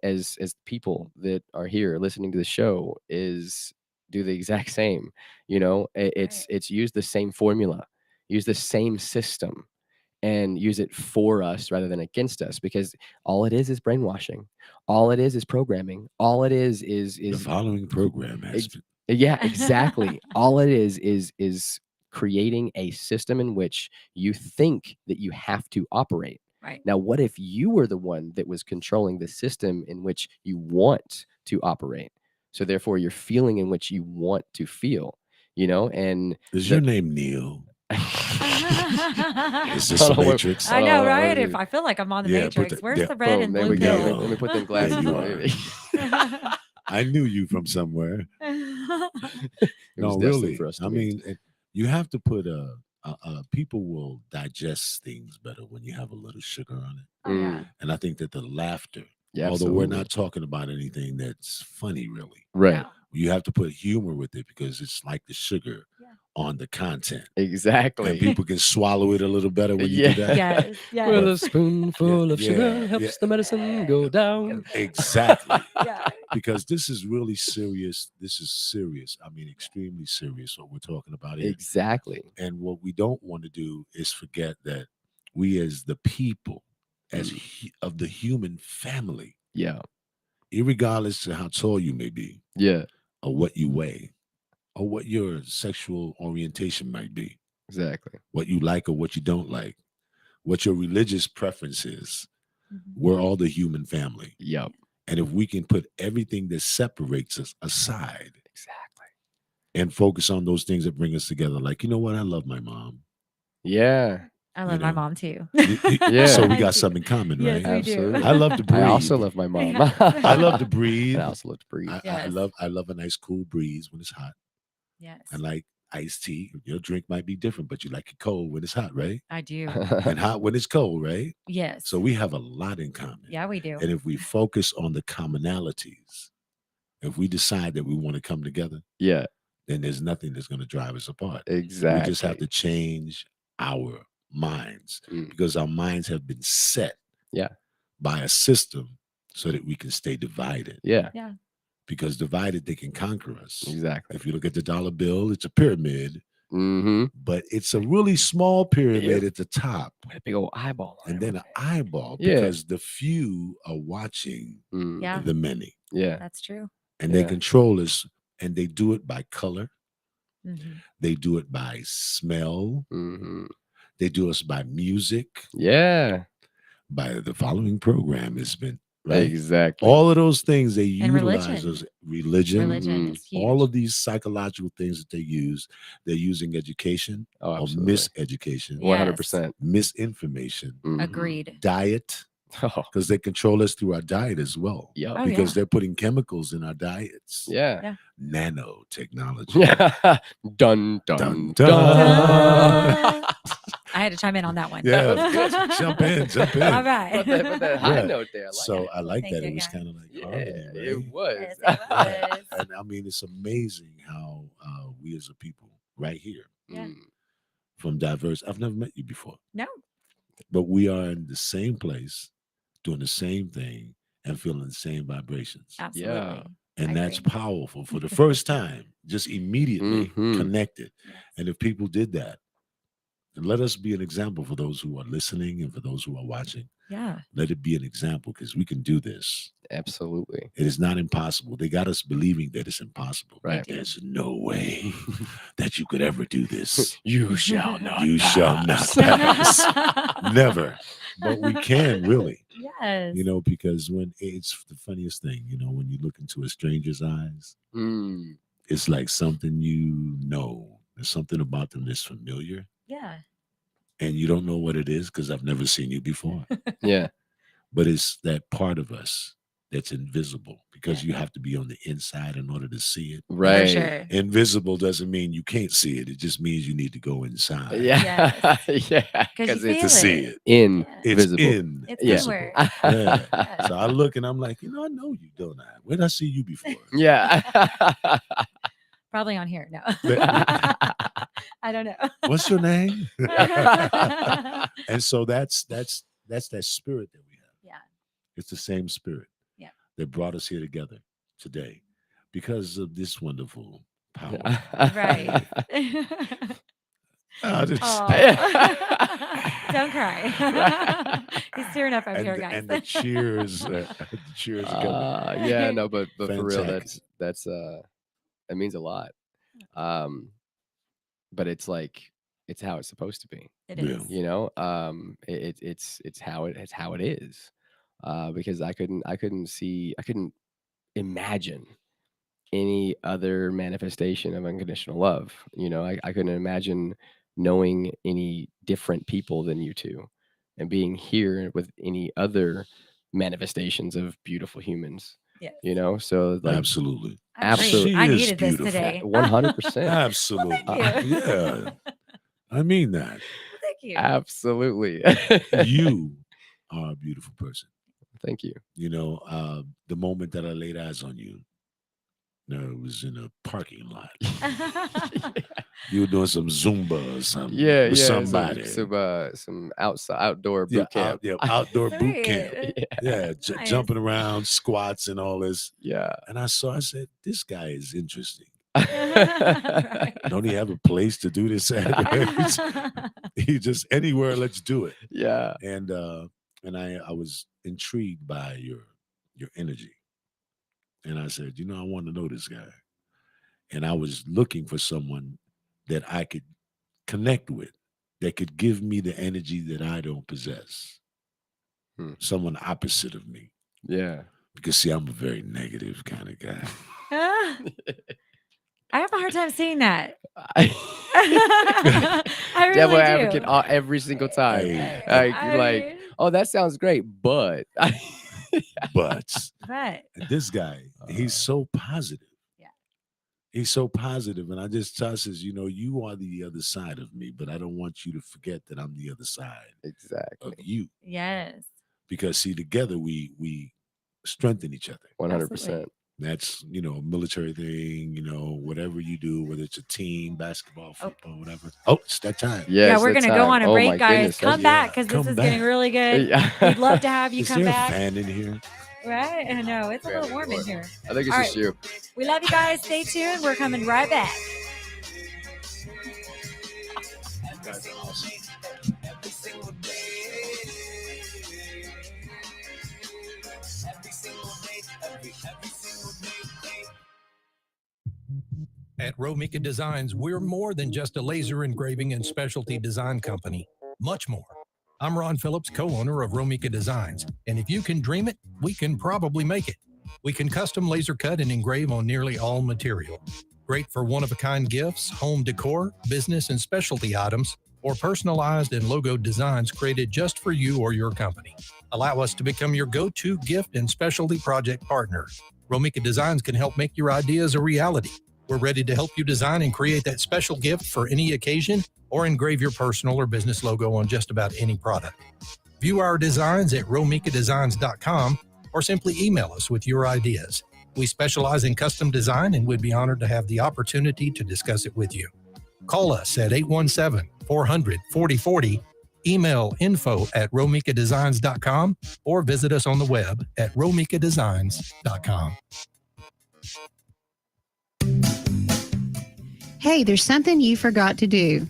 [SPEAKER 8] people that are here listening to the show is do the exact same. It's use the same formula, use the same system, and use it for us rather than against us, because all it is brainwashing, all it is programming, all it is
[SPEAKER 10] The following program has been.
[SPEAKER 8] yeah, exactly. All it is creating a system in which you think that you have to operate.
[SPEAKER 9] Right.
[SPEAKER 8] Now, what if you were the one that was controlling the system in which you want to operate? So therefore, your feeling in which you want to feel, and
[SPEAKER 10] Is your name Neil? Is this
[SPEAKER 8] Hold
[SPEAKER 10] a
[SPEAKER 8] on, wait.
[SPEAKER 10] Matrix?
[SPEAKER 9] I know,
[SPEAKER 8] Oh,
[SPEAKER 9] right?
[SPEAKER 8] wait.
[SPEAKER 9] If I feel like I'm on the
[SPEAKER 10] Yeah, put
[SPEAKER 9] Matrix,
[SPEAKER 10] the-
[SPEAKER 9] where's
[SPEAKER 10] yeah.
[SPEAKER 9] the red
[SPEAKER 8] Boom,
[SPEAKER 9] and
[SPEAKER 8] there
[SPEAKER 9] blue
[SPEAKER 8] we go.
[SPEAKER 9] pill?
[SPEAKER 8] Let me put them
[SPEAKER 10] There
[SPEAKER 8] glasses
[SPEAKER 10] you
[SPEAKER 8] on.
[SPEAKER 10] are. I knew you from somewhere.
[SPEAKER 8] It was
[SPEAKER 10] No,
[SPEAKER 8] destined
[SPEAKER 10] really.
[SPEAKER 8] for us to
[SPEAKER 10] I
[SPEAKER 8] meet.
[SPEAKER 10] mean, you have to put people will digest things better when you have a little sugar on it.
[SPEAKER 9] Oh, yeah.
[SPEAKER 10] And I think that the laughter,
[SPEAKER 8] Yeah,
[SPEAKER 10] although we're
[SPEAKER 8] absolutely.
[SPEAKER 10] not talking about anything that's funny, really,
[SPEAKER 8] Right.
[SPEAKER 9] Yeah.
[SPEAKER 10] you have to put humor with it, because it's like the sugar
[SPEAKER 9] Yeah.
[SPEAKER 10] on the content.
[SPEAKER 8] Exactly.
[SPEAKER 10] And people can swallow it a little better when you
[SPEAKER 8] Yeah.
[SPEAKER 10] do that.
[SPEAKER 9] Yes. Yes.
[SPEAKER 8] With a spoonful of sugar
[SPEAKER 10] yeah,
[SPEAKER 8] helps
[SPEAKER 10] yeah.
[SPEAKER 8] the medicine go down.
[SPEAKER 10] Exactly.
[SPEAKER 9] Yeah.
[SPEAKER 10] Because this is really serious. This is serious. I mean, extremely serious, what we're talking about here.
[SPEAKER 8] Exactly.
[SPEAKER 10] And what we don't want to do is forget that we, as the people, of the human family,
[SPEAKER 8] Yeah.
[SPEAKER 10] irregardless of how tall you may be,
[SPEAKER 8] Yeah.
[SPEAKER 10] or what you weigh, or what your sexual orientation might be,
[SPEAKER 8] Exactly.
[SPEAKER 10] what you like or what you don't like, what your religious preference is,
[SPEAKER 9] Mhm.
[SPEAKER 10] we're all the human family.
[SPEAKER 8] Yep.
[SPEAKER 10] And if we can put everything that separates us aside
[SPEAKER 8] Exactly.
[SPEAKER 10] and focus on those things that bring us together, like, you know what, I love my mom.
[SPEAKER 8] Yeah.
[SPEAKER 9] I love
[SPEAKER 10] You
[SPEAKER 9] my
[SPEAKER 10] know.
[SPEAKER 9] mom too.
[SPEAKER 8] Yeah.
[SPEAKER 10] So we
[SPEAKER 9] I
[SPEAKER 10] got
[SPEAKER 9] do.
[SPEAKER 10] something in common,
[SPEAKER 9] Yes,
[SPEAKER 10] right?
[SPEAKER 9] we do.
[SPEAKER 8] Absolutely.
[SPEAKER 10] I love to breathe.
[SPEAKER 8] I also love my mom.
[SPEAKER 9] Yes.
[SPEAKER 10] I love to breathe.
[SPEAKER 8] I also love to breathe.
[SPEAKER 10] I
[SPEAKER 9] Yes.
[SPEAKER 10] love a nice cool breeze when it's hot.
[SPEAKER 9] Yes.
[SPEAKER 10] I like iced tea. Your drink might be different, but you like it cold when it's hot, right?
[SPEAKER 9] I do.
[SPEAKER 10] And hot when it's cold, right?
[SPEAKER 9] Yes.
[SPEAKER 10] So we have a lot in common.
[SPEAKER 9] Yeah, we do.
[SPEAKER 10] And if we focus on the commonalities If we decide that we want to come together,
[SPEAKER 8] Yeah,
[SPEAKER 10] then there's nothing that's going to drive us apart.
[SPEAKER 8] exactly.
[SPEAKER 10] We just have to change our minds
[SPEAKER 8] Mm.
[SPEAKER 10] because our minds have been set
[SPEAKER 8] Yeah.
[SPEAKER 10] by a system so that we can stay divided.
[SPEAKER 8] Yeah,
[SPEAKER 10] Because divided, they can conquer us.
[SPEAKER 8] exactly.
[SPEAKER 10] If you look at the dollar bill, it's a pyramid,
[SPEAKER 8] Mm-hmm.
[SPEAKER 10] but it's a really small pyramid at the top.
[SPEAKER 8] A big old eyeball. on
[SPEAKER 10] And
[SPEAKER 8] it.
[SPEAKER 10] then an eyeball
[SPEAKER 8] Yeah.
[SPEAKER 10] because the few are watching
[SPEAKER 8] Mm,
[SPEAKER 9] Yeah,
[SPEAKER 10] the many.
[SPEAKER 8] yeah.
[SPEAKER 9] that's true.
[SPEAKER 10] And they
[SPEAKER 8] Yeah.
[SPEAKER 10] control us, and they do it by color.
[SPEAKER 9] Mhm.
[SPEAKER 10] They do it by smell.
[SPEAKER 8] Mm-hmm.
[SPEAKER 10] They do us by music.
[SPEAKER 8] Yeah,
[SPEAKER 10] By the following program has been right.
[SPEAKER 8] exactly.
[SPEAKER 10] All of those things they
[SPEAKER 9] And
[SPEAKER 10] utilize
[SPEAKER 9] religion.
[SPEAKER 10] as religion.
[SPEAKER 9] Religion is huge.
[SPEAKER 10] All of these psychological things that they use, they're using education
[SPEAKER 8] Oh,
[SPEAKER 10] or
[SPEAKER 8] absolutely.
[SPEAKER 10] miseducation,
[SPEAKER 8] 100%.
[SPEAKER 10] misinformation,
[SPEAKER 8] Mhm.
[SPEAKER 9] Agreed.
[SPEAKER 10] diet,
[SPEAKER 8] Oh,
[SPEAKER 10] because they control us through our diet as well.
[SPEAKER 8] yep.
[SPEAKER 9] Oh,
[SPEAKER 10] Because
[SPEAKER 9] yeah.
[SPEAKER 10] they're putting chemicals in our diets.
[SPEAKER 8] Yeah.
[SPEAKER 10] Nanotechnology.
[SPEAKER 8] Yeah. Dun, dun,
[SPEAKER 10] Dun,
[SPEAKER 8] dun.
[SPEAKER 10] dun.
[SPEAKER 9] I had to chime in on that one.
[SPEAKER 10] Yeah, jump in.
[SPEAKER 9] All right.
[SPEAKER 8] Put that high
[SPEAKER 10] Yeah.
[SPEAKER 8] note there. I like
[SPEAKER 10] So
[SPEAKER 8] it.
[SPEAKER 10] I like
[SPEAKER 9] Thank
[SPEAKER 10] that.
[SPEAKER 9] you,
[SPEAKER 10] It was
[SPEAKER 9] guys.
[SPEAKER 10] kind of like
[SPEAKER 8] Yeah,
[SPEAKER 10] harmony,
[SPEAKER 8] it
[SPEAKER 10] right?
[SPEAKER 8] was.
[SPEAKER 9] Yes, it was.
[SPEAKER 10] And I mean, it's amazing how we as a people right here
[SPEAKER 9] Yeah.
[SPEAKER 8] Mm,
[SPEAKER 10] from diverse, I've never met you before,
[SPEAKER 9] No.
[SPEAKER 10] but we are in the same place, doing the same thing and feeling the same vibrations.
[SPEAKER 9] Absolutely.
[SPEAKER 10] And
[SPEAKER 9] I
[SPEAKER 10] that's
[SPEAKER 9] agree.
[SPEAKER 10] powerful for the first time, just immediately
[SPEAKER 8] Mhm.
[SPEAKER 10] connected.
[SPEAKER 9] Yes.
[SPEAKER 10] And if people did that, then let us be an example for those who are listening and for those who are watching.
[SPEAKER 9] Yeah.
[SPEAKER 10] Let it be an example because we can do this.
[SPEAKER 8] absolutely.
[SPEAKER 10] It is not impossible. They got us believing that it's impossible.
[SPEAKER 8] Right.
[SPEAKER 9] do.
[SPEAKER 10] There's no way that you could ever do this.
[SPEAKER 8] You shall not.
[SPEAKER 10] You shall not pass. Never. But we can really,
[SPEAKER 9] Yes.
[SPEAKER 10] you know, because when it's the funniest thing, you know, when you look into a stranger's eyes,
[SPEAKER 8] Mm,
[SPEAKER 10] it's like something you know. There's something about them that's familiar,
[SPEAKER 9] Yeah.
[SPEAKER 10] and you don't know what it is because I've never seen you before.
[SPEAKER 8] yeah.
[SPEAKER 10] But it's that part of us that's invisible because you have to be on the inside in order to see it.
[SPEAKER 9] For
[SPEAKER 8] Right.
[SPEAKER 9] sure.
[SPEAKER 10] Invisible doesn't mean you can't see it. It just means you need to go inside
[SPEAKER 8] Yeah. yeah.
[SPEAKER 9] 'Cause you
[SPEAKER 8] Because
[SPEAKER 9] feel
[SPEAKER 8] it's
[SPEAKER 10] to see it.
[SPEAKER 8] invisible.
[SPEAKER 10] It's in.
[SPEAKER 9] It's
[SPEAKER 8] Yeah.
[SPEAKER 9] somewhere.
[SPEAKER 10] Yeah. So I look and I'm like, you know, I know you, don't I? Where did I see you before?
[SPEAKER 8] yeah.
[SPEAKER 9] Probably on here. No. I don't know.
[SPEAKER 10] What's your name? And so that's that spirit that we have.
[SPEAKER 9] Yeah.
[SPEAKER 10] It's the same spirit
[SPEAKER 9] Yeah.
[SPEAKER 10] that brought us here together today because of this wonderful power.
[SPEAKER 9] Right.
[SPEAKER 10] I just-
[SPEAKER 9] Aw. Don't cry. He's tearing up over here, guys.
[SPEAKER 10] and the cheers, the cheers are coming.
[SPEAKER 8] Yeah, no, but for real,
[SPEAKER 10] Fantastic.
[SPEAKER 8] that's it means a lot. But it's like it's how it's supposed to be.
[SPEAKER 9] It
[SPEAKER 10] Yeah.
[SPEAKER 9] is.
[SPEAKER 8] You know, it's how it is. Because I couldn't imagine any other manifestation of unconditional love. You know, I couldn't imagine knowing any different people than you two and being here with any other manifestations of beautiful humans.
[SPEAKER 9] Yes.
[SPEAKER 8] You know, so like
[SPEAKER 10] Absolutely.
[SPEAKER 9] I agree.
[SPEAKER 8] Absolutely.
[SPEAKER 9] I
[SPEAKER 10] She is
[SPEAKER 9] needed this
[SPEAKER 10] beautiful.
[SPEAKER 9] today.
[SPEAKER 8] 100%.
[SPEAKER 10] Absolutely.
[SPEAKER 9] thank you.
[SPEAKER 10] Yeah. I mean that.
[SPEAKER 9] Thank you.
[SPEAKER 8] Absolutely.
[SPEAKER 10] You are a beautiful person.
[SPEAKER 8] Thank you.
[SPEAKER 10] You know, the moment that I laid eyes on you, it was in a parking lot. You were doing some Zumba or something
[SPEAKER 8] Yeah,
[SPEAKER 10] with
[SPEAKER 8] yeah.
[SPEAKER 10] somebody.
[SPEAKER 8] Some outdoor boot camp.
[SPEAKER 10] Outdoor boot camp.
[SPEAKER 9] Sweet.
[SPEAKER 10] Yeah,
[SPEAKER 9] Nice.
[SPEAKER 10] jumping around, squats and all this.
[SPEAKER 8] Yeah.
[SPEAKER 10] And I said, this guy is interesting.
[SPEAKER 9] Right.
[SPEAKER 10] Don't he have a place to do this at? He just anywhere, let's do it.
[SPEAKER 8] Yeah.
[SPEAKER 10] And I was intrigued by your energy. And I said, you know, I want to know this guy. And I was looking for someone that I could connect with, that could give me the energy that I don't possess.
[SPEAKER 8] Hmm.
[SPEAKER 10] Someone opposite of me.
[SPEAKER 8] Yeah.
[SPEAKER 10] Because see, I'm a very negative kind of guy.
[SPEAKER 9] I have a hard time seeing that.
[SPEAKER 8] I
[SPEAKER 9] I
[SPEAKER 8] Devil
[SPEAKER 9] really
[SPEAKER 8] advocate
[SPEAKER 9] do.
[SPEAKER 8] every single time.
[SPEAKER 10] Hey.
[SPEAKER 8] Like, oh, that sounds great, but
[SPEAKER 10] But
[SPEAKER 9] But
[SPEAKER 10] this guy, he's so positive.
[SPEAKER 9] Yeah.
[SPEAKER 10] He's so positive. And I just says, you know, you are the other side of me, but I don't want you to forget that I'm the other side
[SPEAKER 8] exactly.
[SPEAKER 10] of you.
[SPEAKER 9] yes.
[SPEAKER 10] Because see, together we strengthen each other.
[SPEAKER 8] 100%.
[SPEAKER 9] Absolutely.
[SPEAKER 10] That's, a military thing, whatever you do, whether it's a team, basketball,
[SPEAKER 9] Oh.
[SPEAKER 10] football, whatever. Oh, it's that time.
[SPEAKER 9] Yeah,
[SPEAKER 8] Yes,
[SPEAKER 9] we're
[SPEAKER 8] that's
[SPEAKER 9] gonna go
[SPEAKER 8] time.
[SPEAKER 9] on a
[SPEAKER 8] Oh
[SPEAKER 9] break,
[SPEAKER 8] my
[SPEAKER 9] guys.
[SPEAKER 8] goodness,
[SPEAKER 9] Come
[SPEAKER 8] that's-
[SPEAKER 9] back because this
[SPEAKER 10] come
[SPEAKER 9] is
[SPEAKER 10] back.
[SPEAKER 9] getting really good.
[SPEAKER 8] Yeah.
[SPEAKER 9] We'd love to have you
[SPEAKER 10] Is
[SPEAKER 9] come
[SPEAKER 10] there
[SPEAKER 9] back.
[SPEAKER 10] a fan in here?
[SPEAKER 9] Right? I know it's a
[SPEAKER 8] Yeah,
[SPEAKER 9] little warm in
[SPEAKER 8] Lord.
[SPEAKER 9] here.
[SPEAKER 8] I think it's
[SPEAKER 9] All
[SPEAKER 8] just
[SPEAKER 9] right.
[SPEAKER 8] you.
[SPEAKER 9] We love you guys. Stay tuned. We're coming right back.
[SPEAKER 10] You guys are awesome.
[SPEAKER 6] At Romika Designs, we're more than just a laser engraving and specialty design company. Much more. I'm Ron Phillips, co-owner of Romika Designs, and if you can dream it, we can probably make it. We can custom laser cut and engrave on nearly all material. Great for one-of-a-kind gifts, home decor, business and specialty items, or personalized and logo designs created just for you or your company. Allow us to become your go-to gift and specialty project partner. Romika Designs can help make your ideas a reality. We're ready to help you design and create that special gift for any occasion or engrave your personal or business logo on just about any product. View our designs at romikadesigns.com or simply email us with your ideas. We specialize in custom design and would be honored to have the opportunity to discuss it with you. Call us at 817-400-4040, email info@romikadesigns.com, or visit us on the web at romikadesigns.com.
[SPEAKER 11] Hey, there's something you forgot to do.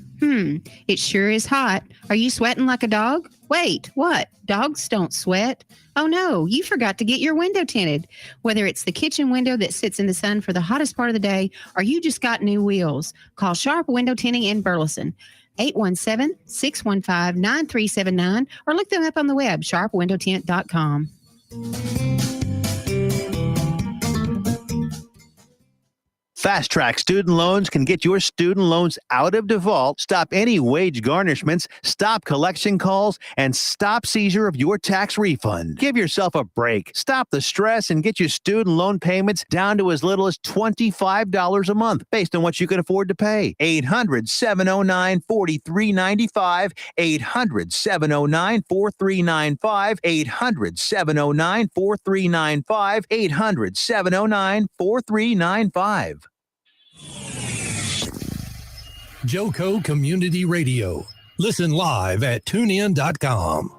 [SPEAKER 11] It sure is hot. Are you sweating like a dog? Wait, what? Dogs don't sweat. Oh no, you forgot to get your window tinted. Whether it's the kitchen window that sits in the sun for the hottest part of the day, or you just got new wheels, call Sharp Window Tinting in Burleson. 817-615-9379, or look them up on the web, sharpwindowtint.com.
[SPEAKER 1] Fast Track Student Loans can get your student loans out of default, stop any wage garnishments, stop collection calls, and stop seizure of your tax refund. Give yourself a break. Stop the stress and get your student loan payments down to as little as $25 a month based on what you can afford to pay. 800-709-4395, 800-709-4395, 800-709-4395, 800-709-4395.
[SPEAKER 6] Joco Community Radio. Listen live at tunein.com.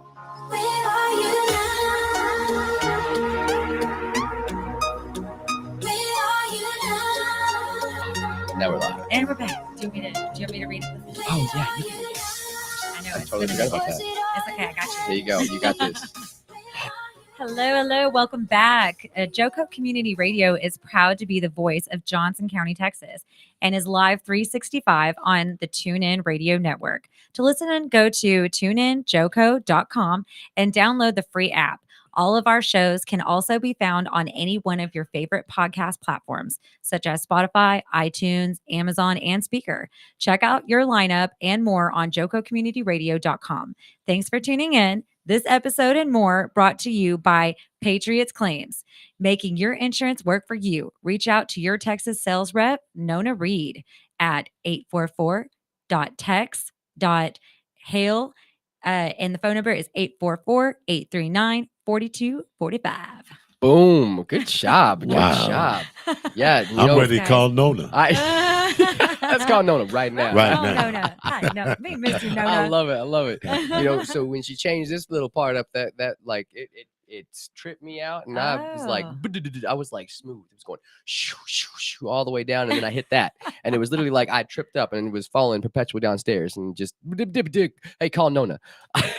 [SPEAKER 8] Now we're live.
[SPEAKER 9] And we're back. Do you want me to read it?
[SPEAKER 8] Oh, yeah. You can.
[SPEAKER 9] I know.
[SPEAKER 8] I
[SPEAKER 9] It's
[SPEAKER 8] totally
[SPEAKER 9] gonna
[SPEAKER 8] forgot
[SPEAKER 9] be-
[SPEAKER 8] about that.
[SPEAKER 9] It's okay. I got you.
[SPEAKER 8] There you go. You got this.
[SPEAKER 9] Hello. Welcome back. Joco Community Radio is proud to be the voice of Johnson County, Texas, and is live 365 on the TuneIn Radio Network. To listen, go to tuneinjoco.com and download the free app. All of our shows can also be found on any one of your favorite podcast platforms, such as Spotify, iTunes, Amazon, and Speaker. Check out your lineup and more on jococommunityradio.com. Thanks for tuning in. This episode and more brought to you by Patriots Claims, making your insurance work for you. Reach out to your Texas sales rep, Nona Reed, at 844.tex.hail. And the phone number is 844-839-4245.
[SPEAKER 8] Boom. Good job. Good
[SPEAKER 10] Wow.
[SPEAKER 8] job. Yeah. you
[SPEAKER 10] I'm
[SPEAKER 8] know,
[SPEAKER 10] ready to
[SPEAKER 9] guys.
[SPEAKER 10] call Nona.
[SPEAKER 8] Let's call Nona right now.
[SPEAKER 10] Right
[SPEAKER 9] Oh,
[SPEAKER 10] now.
[SPEAKER 9] Nona. Hi, no, me, miss you, Nona.
[SPEAKER 8] I love it. So when she changed this little part up, that like it tripped me out, and I was like,
[SPEAKER 9] Oh.
[SPEAKER 8] I was like smooth. It was going shoo, shoo, shoo, all the way down, and then I hit that, and it was literally like I tripped up and was falling perpetually downstairs, and just hey, call Nona.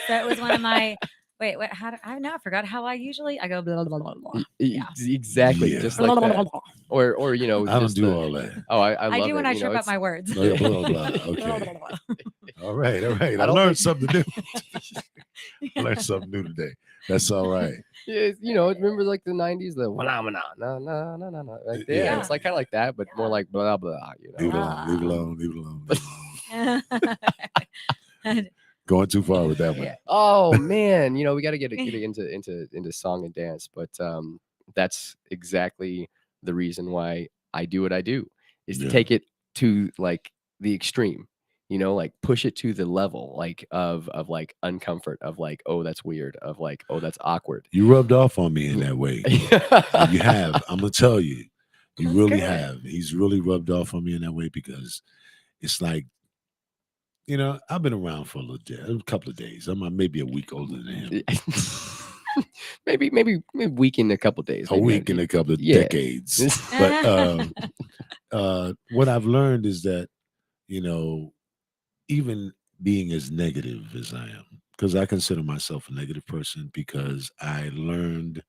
[SPEAKER 9] So it was one of my. Wait, how do I now forgot how I usually I go blah blah blah blah. Yeah.
[SPEAKER 8] Exactly,
[SPEAKER 10] Yeah.
[SPEAKER 8] just like that. Or
[SPEAKER 10] I don't
[SPEAKER 8] just
[SPEAKER 10] do
[SPEAKER 8] the-
[SPEAKER 10] all that.
[SPEAKER 8] Oh, I
[SPEAKER 9] I
[SPEAKER 8] love
[SPEAKER 9] do when
[SPEAKER 8] it,
[SPEAKER 9] I
[SPEAKER 8] you know,
[SPEAKER 9] trip up
[SPEAKER 8] it's-
[SPEAKER 9] my words.
[SPEAKER 10] Blah, blah, blah. Okay. All right. I
[SPEAKER 8] don't
[SPEAKER 10] learned
[SPEAKER 8] think-
[SPEAKER 10] something new. I learned something new today. That's all right.
[SPEAKER 8] Yeah, remember like the 90s, the phenomena, no, right there.
[SPEAKER 10] Yeah.
[SPEAKER 8] It's like kind of like that, but more like blah blah.
[SPEAKER 10] Leave it alone. Leave it alone. Leave it alone. Leave it alone. Going too far with that one.
[SPEAKER 8] Yeah. Oh man, we got to get into song and dance, but that's exactly the reason why I do what I do, is to
[SPEAKER 10] Yeah.
[SPEAKER 8] take it to like the extreme. you know, like push it to the level like of like uncomfort, of like, oh, that's weird, of like, oh, that's awkward.
[SPEAKER 10] You rubbed off on me in that way. You have. I'm gonna tell you, you
[SPEAKER 9] That's
[SPEAKER 10] really
[SPEAKER 9] good.
[SPEAKER 10] have. He's really rubbed off on me in that way because it's like, you know, I've been around for a couple of days. I'm maybe a week older than him.
[SPEAKER 8] maybe a week in a couple days.
[SPEAKER 10] A week in a couple of
[SPEAKER 8] Yeah.
[SPEAKER 10] decades. But what I've learned is that, you know, even being as negative as I am, because I consider myself a negative person because I learned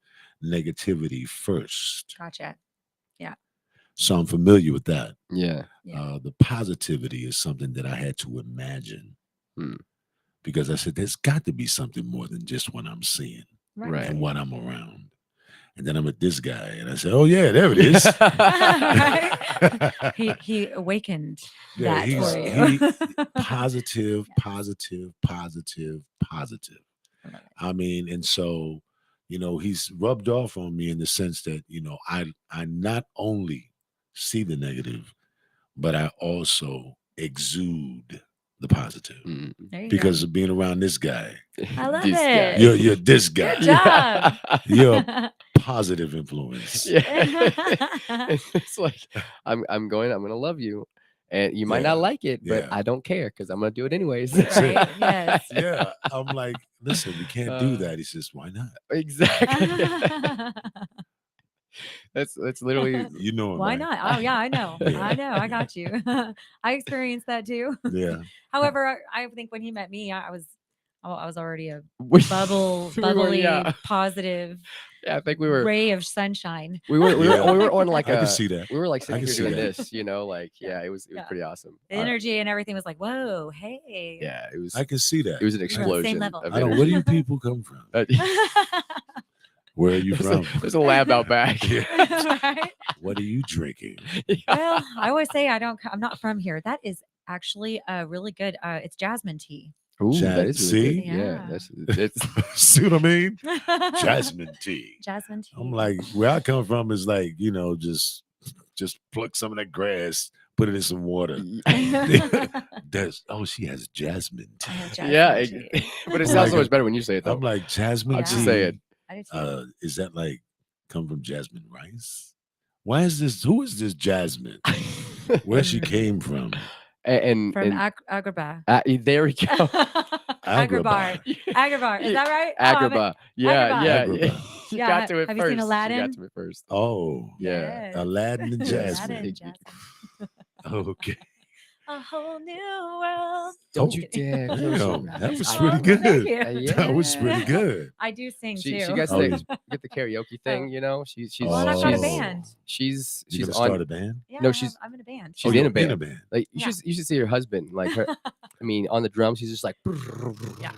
[SPEAKER 10] negativity first.
[SPEAKER 9] Gotcha.
[SPEAKER 10] So I'm familiar with that.
[SPEAKER 8] Yeah.
[SPEAKER 9] Yeah.
[SPEAKER 10] The positivity is something that I had to imagine because I said, there's got to be something more than just what I'm seeing
[SPEAKER 8] Right.
[SPEAKER 10] and what I'm around. And then I met this guy and I said, oh, yeah, there it is.
[SPEAKER 9] He awakened
[SPEAKER 10] Yeah,
[SPEAKER 9] that for you.
[SPEAKER 10] positive, positive, positive, positive. I mean, and so, you know, he's rubbed off on me in the sense that, you know, I not only see the negative, but I also exude the positive
[SPEAKER 9] There you
[SPEAKER 10] because of being around this guy.
[SPEAKER 9] I love
[SPEAKER 8] This guy.
[SPEAKER 9] it.
[SPEAKER 10] You're this guy.
[SPEAKER 9] Good job.
[SPEAKER 10] You're a positive influence.
[SPEAKER 8] Yeah. It's like I'm gonna love you, and you might not
[SPEAKER 10] Yeah,
[SPEAKER 8] like it, but
[SPEAKER 10] yeah.
[SPEAKER 8] I don't care because I'm gonna do it anyways.
[SPEAKER 10] That's it.
[SPEAKER 9] Right. Yes.
[SPEAKER 10] Yeah. I'm like, listen, we can't do that. He says, why not?
[SPEAKER 8] Exactly. That's literally
[SPEAKER 10] You know him,
[SPEAKER 9] Why
[SPEAKER 10] right?
[SPEAKER 9] not? Oh yeah, I know.
[SPEAKER 10] Yeah.
[SPEAKER 9] I know. I got you. I experienced that too.
[SPEAKER 10] Yeah.
[SPEAKER 9] However, I think when he met me, I was already a
[SPEAKER 8] we,
[SPEAKER 9] bubbly,
[SPEAKER 8] we were, yeah.
[SPEAKER 9] positive
[SPEAKER 8] Yeah, I think we were
[SPEAKER 9] ray of sunshine.
[SPEAKER 8] we were
[SPEAKER 10] Yeah.
[SPEAKER 8] we were on like
[SPEAKER 10] I can see that.
[SPEAKER 8] we were like
[SPEAKER 10] I
[SPEAKER 8] sitting
[SPEAKER 10] can
[SPEAKER 8] here
[SPEAKER 10] see
[SPEAKER 8] doing
[SPEAKER 10] that.
[SPEAKER 8] this, you know, like yeah, it was
[SPEAKER 9] Yeah.
[SPEAKER 8] pretty awesome.
[SPEAKER 9] The energy and everything was like, whoa, hey.
[SPEAKER 8] Yeah, it was
[SPEAKER 10] I can see that.
[SPEAKER 8] it was an
[SPEAKER 9] on the same
[SPEAKER 8] explosion.
[SPEAKER 9] level.
[SPEAKER 8] Of
[SPEAKER 10] I don't.
[SPEAKER 8] energy.
[SPEAKER 10] Where do you people come from? Where are you from?
[SPEAKER 8] There's a lab out back.
[SPEAKER 9] Right?
[SPEAKER 10] What are you drinking?
[SPEAKER 9] Well, I always say I'm not from here. That is actually a really good. It's jasmine tea.
[SPEAKER 8] Ooh, that
[SPEAKER 10] Jazz-
[SPEAKER 8] is really
[SPEAKER 10] see?
[SPEAKER 8] good. Yeah,
[SPEAKER 9] Yeah.
[SPEAKER 8] that's it's
[SPEAKER 10] See what I mean? Jasmine tea.
[SPEAKER 9] Jasmine tea.
[SPEAKER 10] I'm like, where I come from is like, you know, just pluck some of that grass, put it in some water. She has jasmine tea.
[SPEAKER 8] yeah,
[SPEAKER 9] Jasmine tea.
[SPEAKER 8] but it sounds so
[SPEAKER 10] Like-
[SPEAKER 8] much better when you say it though.
[SPEAKER 10] I'm like, jasmine
[SPEAKER 8] I'll
[SPEAKER 10] tea.
[SPEAKER 8] just say it.
[SPEAKER 9] I do too.
[SPEAKER 10] Is that like come from jasmine rice? Why is this? Who is this Jasmine? Where she came from?
[SPEAKER 8] and
[SPEAKER 9] From Agrabah.
[SPEAKER 8] there we go.
[SPEAKER 9] Agrabah. Agrabah. Is that right?
[SPEAKER 8] Agrabah. Yeah,
[SPEAKER 9] Agrabah.
[SPEAKER 8] yeah.
[SPEAKER 10] Agrabah.
[SPEAKER 8] You
[SPEAKER 9] Yeah,
[SPEAKER 8] got to it
[SPEAKER 9] have you
[SPEAKER 8] first.
[SPEAKER 9] seen Aladdin?
[SPEAKER 8] You got to it first.
[SPEAKER 10] Oh,
[SPEAKER 8] Yeah.
[SPEAKER 9] Yes.
[SPEAKER 10] Aladdin and
[SPEAKER 9] Aladdin,
[SPEAKER 10] Jasmine.
[SPEAKER 9] Jasmine.
[SPEAKER 10] Okay.
[SPEAKER 9] A whole new world.
[SPEAKER 8] Don't
[SPEAKER 10] Oh,
[SPEAKER 8] you dare.
[SPEAKER 10] Damn, that was
[SPEAKER 9] Oh,
[SPEAKER 10] pretty
[SPEAKER 9] well, thank
[SPEAKER 10] good.
[SPEAKER 9] you.
[SPEAKER 10] That was pretty good.
[SPEAKER 9] I do sing
[SPEAKER 8] She
[SPEAKER 9] too.
[SPEAKER 8] gets
[SPEAKER 10] Oh,
[SPEAKER 8] the
[SPEAKER 10] yeah.
[SPEAKER 8] get the karaoke thing,
[SPEAKER 9] Oh.
[SPEAKER 8] you know. She's
[SPEAKER 9] Well, and I've got a
[SPEAKER 10] Oh.
[SPEAKER 9] band.
[SPEAKER 8] she's
[SPEAKER 10] You gonna
[SPEAKER 8] on
[SPEAKER 10] start a band?
[SPEAKER 9] Yeah,
[SPEAKER 8] No,
[SPEAKER 9] I'm in a band.
[SPEAKER 8] she's
[SPEAKER 10] Oh,
[SPEAKER 8] in
[SPEAKER 10] you're
[SPEAKER 8] a band.
[SPEAKER 10] In a band.
[SPEAKER 8] Like
[SPEAKER 9] Yeah.
[SPEAKER 8] you should see her husband. Like her, I mean, on the drums, he's just like,
[SPEAKER 9] Yeah.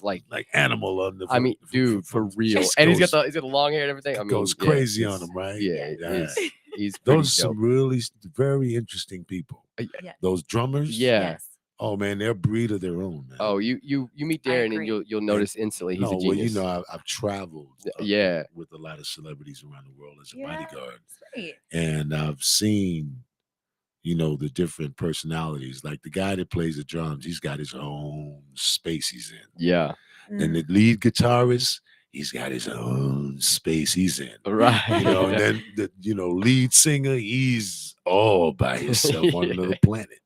[SPEAKER 8] like
[SPEAKER 10] Like animal on the.
[SPEAKER 8] I mean, dude, for real.
[SPEAKER 10] Just
[SPEAKER 8] And he's
[SPEAKER 10] goes-
[SPEAKER 8] got the long hair and everything. I mean,
[SPEAKER 10] goes
[SPEAKER 8] yeah,
[SPEAKER 10] crazy on
[SPEAKER 8] he's-
[SPEAKER 10] him, right?
[SPEAKER 8] Yeah,
[SPEAKER 10] Yeah.
[SPEAKER 8] he's pretty
[SPEAKER 10] Those are
[SPEAKER 8] dope.
[SPEAKER 10] some really very interesting people.
[SPEAKER 9] Yeah.
[SPEAKER 10] Those drummers.
[SPEAKER 8] Yeah.
[SPEAKER 9] Yes.
[SPEAKER 10] Oh man, they're a breed of their own. Man.
[SPEAKER 8] Oh, you meet
[SPEAKER 9] I
[SPEAKER 8] Darren and
[SPEAKER 9] agree.
[SPEAKER 8] you'll notice instantly he's
[SPEAKER 10] no,
[SPEAKER 8] a
[SPEAKER 10] well,
[SPEAKER 8] genius.
[SPEAKER 10] you know, I've traveled.
[SPEAKER 8] Yeah.
[SPEAKER 10] With a lot of celebrities around the world as a
[SPEAKER 9] Yeah.
[SPEAKER 10] bodyguard,
[SPEAKER 9] It's great.
[SPEAKER 10] and I've seen, you know, the different personalities. Like the guy that plays the drums, he's got his own space he's in.
[SPEAKER 8] Yeah.
[SPEAKER 10] And the lead guitarist, he's got his own space he's in.
[SPEAKER 8] Right.
[SPEAKER 10] You know, and then the lead singer, he's all by himself on
[SPEAKER 8] Yeah.
[SPEAKER 10] another planet.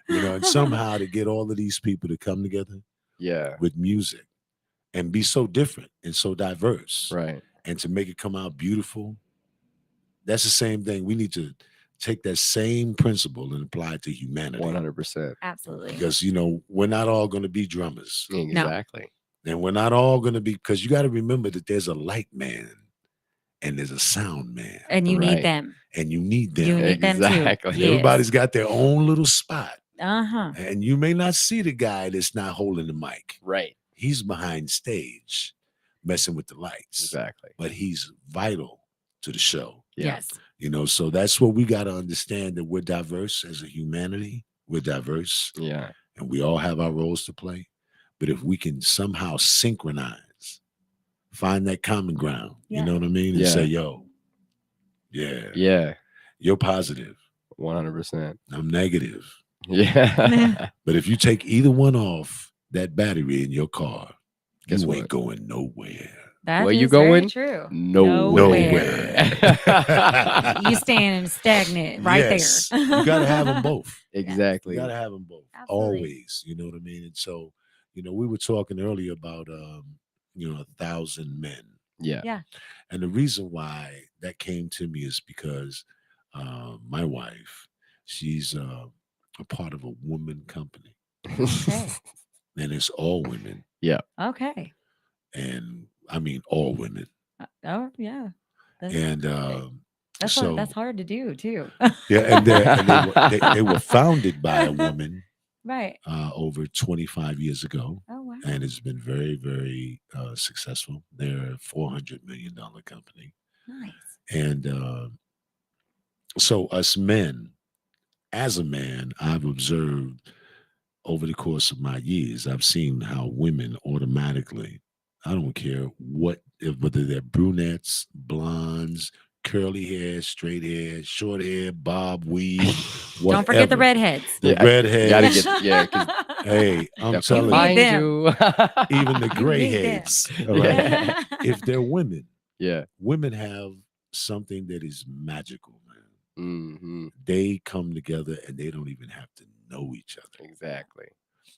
[SPEAKER 10] You know, and somehow to get all of these people to come together
[SPEAKER 8] Yeah.
[SPEAKER 10] with music and be so different and so diverse,
[SPEAKER 8] Right.
[SPEAKER 10] and to make it come out beautiful, that's the same thing. We need to take that same principle and apply it to humanity.
[SPEAKER 8] 100%.
[SPEAKER 9] Absolutely.
[SPEAKER 10] Because, you know, we're not all going to be drummers.
[SPEAKER 8] Exactly.
[SPEAKER 10] And we're not all going to be, because you got to remember that there's a light man and there's a sound man.
[SPEAKER 9] And you
[SPEAKER 8] Right.
[SPEAKER 9] need them.
[SPEAKER 10] And you need them.
[SPEAKER 9] You need them too.
[SPEAKER 8] Exactly.
[SPEAKER 9] Yes.
[SPEAKER 10] Everybody's got their own little spot.
[SPEAKER 9] Uh-huh.
[SPEAKER 10] And you may not see the guy that's not holding the mic.
[SPEAKER 8] Right.
[SPEAKER 10] He's behind stage messing with the lights.
[SPEAKER 8] Exactly.
[SPEAKER 10] But he's vital to the show.
[SPEAKER 8] Yeah.
[SPEAKER 9] Yes.
[SPEAKER 10] You know, so that's what we got to understand, that we're diverse as a humanity. We're diverse
[SPEAKER 8] Yeah.
[SPEAKER 10] and we all have our roles to play. But if we can somehow synchronize, find that common ground,
[SPEAKER 9] Yeah.
[SPEAKER 10] you know what I mean? And
[SPEAKER 8] Yeah.
[SPEAKER 10] say, yo, yeah,
[SPEAKER 8] Yeah.
[SPEAKER 10] you're positive.
[SPEAKER 8] 100%.
[SPEAKER 10] I'm negative.
[SPEAKER 8] Yeah.
[SPEAKER 10] But if you take either one off that battery in your car,
[SPEAKER 8] Guess
[SPEAKER 10] you
[SPEAKER 8] what?
[SPEAKER 10] ain't going nowhere.
[SPEAKER 9] That
[SPEAKER 8] Where you
[SPEAKER 9] is very
[SPEAKER 8] going?
[SPEAKER 9] true.
[SPEAKER 8] Nowhere.
[SPEAKER 9] You stand stagnant right
[SPEAKER 10] Yes,
[SPEAKER 9] there.
[SPEAKER 10] you got to have them both.
[SPEAKER 8] Exactly.
[SPEAKER 10] You got to have them both.
[SPEAKER 9] Absolutely.
[SPEAKER 10] Always. You know what I mean? And so, we were talking earlier about, 1,000 men.
[SPEAKER 8] Yeah.
[SPEAKER 9] Yeah.
[SPEAKER 10] And the reason why that came to me is because my wife, she's a part of a woman company,
[SPEAKER 9] Okay.
[SPEAKER 10] and it's all women,
[SPEAKER 9] Okay.
[SPEAKER 10] and I mean all women.
[SPEAKER 9] Oh yeah. That's,
[SPEAKER 10] And
[SPEAKER 9] that's
[SPEAKER 10] so
[SPEAKER 9] that's hard to do too.
[SPEAKER 10] yeah, and they were founded by a woman
[SPEAKER 9] Right.
[SPEAKER 10] over 25 years ago,
[SPEAKER 9] Oh wow.
[SPEAKER 10] and it's been very, very successful. They're a $400 million company,
[SPEAKER 9] Nice.
[SPEAKER 10] and so us men, as a man, I've observed over the course of my years, I've seen how women automatically, I don't care whether they're brunettes, blondes, curly hair, straight hair, short hair, bob, weave, whatever.
[SPEAKER 9] Don't forget the redheads.
[SPEAKER 10] The
[SPEAKER 8] Yeah,
[SPEAKER 10] redheads.
[SPEAKER 8] Gotta get 'cause
[SPEAKER 10] Hey, I'm
[SPEAKER 8] they'll
[SPEAKER 10] telling
[SPEAKER 8] find
[SPEAKER 9] them.
[SPEAKER 8] you.
[SPEAKER 10] even the gray
[SPEAKER 9] need them.
[SPEAKER 10] heads, all right,
[SPEAKER 8] Yeah.
[SPEAKER 10] if they're women,
[SPEAKER 8] Yeah.
[SPEAKER 10] women have something that is magical, man.
[SPEAKER 8] Hmm.
[SPEAKER 10] They come together and they don't even have to know each other.
[SPEAKER 8] Exactly.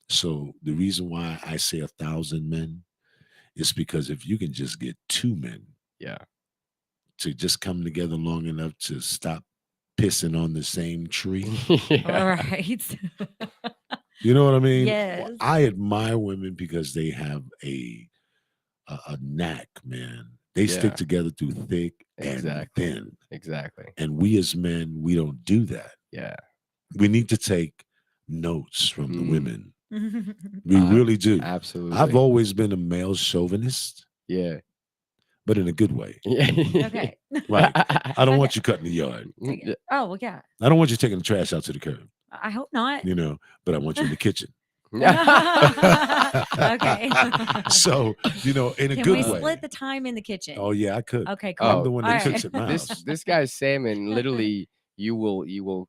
[SPEAKER 10] So the reason why I say 1,000 men is because if you can just get 2 men
[SPEAKER 8] Yeah.
[SPEAKER 10] to just come together long enough to stop pissing on the same tree,
[SPEAKER 8] Yeah.
[SPEAKER 9] All right.
[SPEAKER 10] you know what I mean?
[SPEAKER 9] Yes.
[SPEAKER 10] I admire women because they have a knack, man. They
[SPEAKER 8] Yeah.
[SPEAKER 10] stick together through thick and
[SPEAKER 8] Exactly.
[SPEAKER 10] thin.
[SPEAKER 8] Exactly.
[SPEAKER 10] And we as men, we don't do that.
[SPEAKER 8] Yeah.
[SPEAKER 10] We need to take notes from the
[SPEAKER 8] Mm.
[SPEAKER 10] women. We really do.
[SPEAKER 8] Absolutely.
[SPEAKER 10] I've always been a male chauvinist,
[SPEAKER 8] Yeah.
[SPEAKER 10] but in a good way.
[SPEAKER 9] Okay.
[SPEAKER 10] Like, I don't want
[SPEAKER 9] Okay.
[SPEAKER 10] you cutting the yard.
[SPEAKER 9] Oh well, yeah.
[SPEAKER 10] I don't want you taking the trash out to the curb,
[SPEAKER 9] I hope not.
[SPEAKER 10] but I want you in the kitchen.
[SPEAKER 9] Okay.
[SPEAKER 10] So, in a
[SPEAKER 9] Can
[SPEAKER 10] good
[SPEAKER 9] we
[SPEAKER 10] way.
[SPEAKER 9] split the time in the kitchen?
[SPEAKER 10] Oh, yeah, I could.
[SPEAKER 9] Okay, cool.
[SPEAKER 10] I'm the one that
[SPEAKER 9] All
[SPEAKER 10] cooks
[SPEAKER 9] right.
[SPEAKER 10] at my
[SPEAKER 8] this
[SPEAKER 10] house.
[SPEAKER 8] this guy's salmon literally you will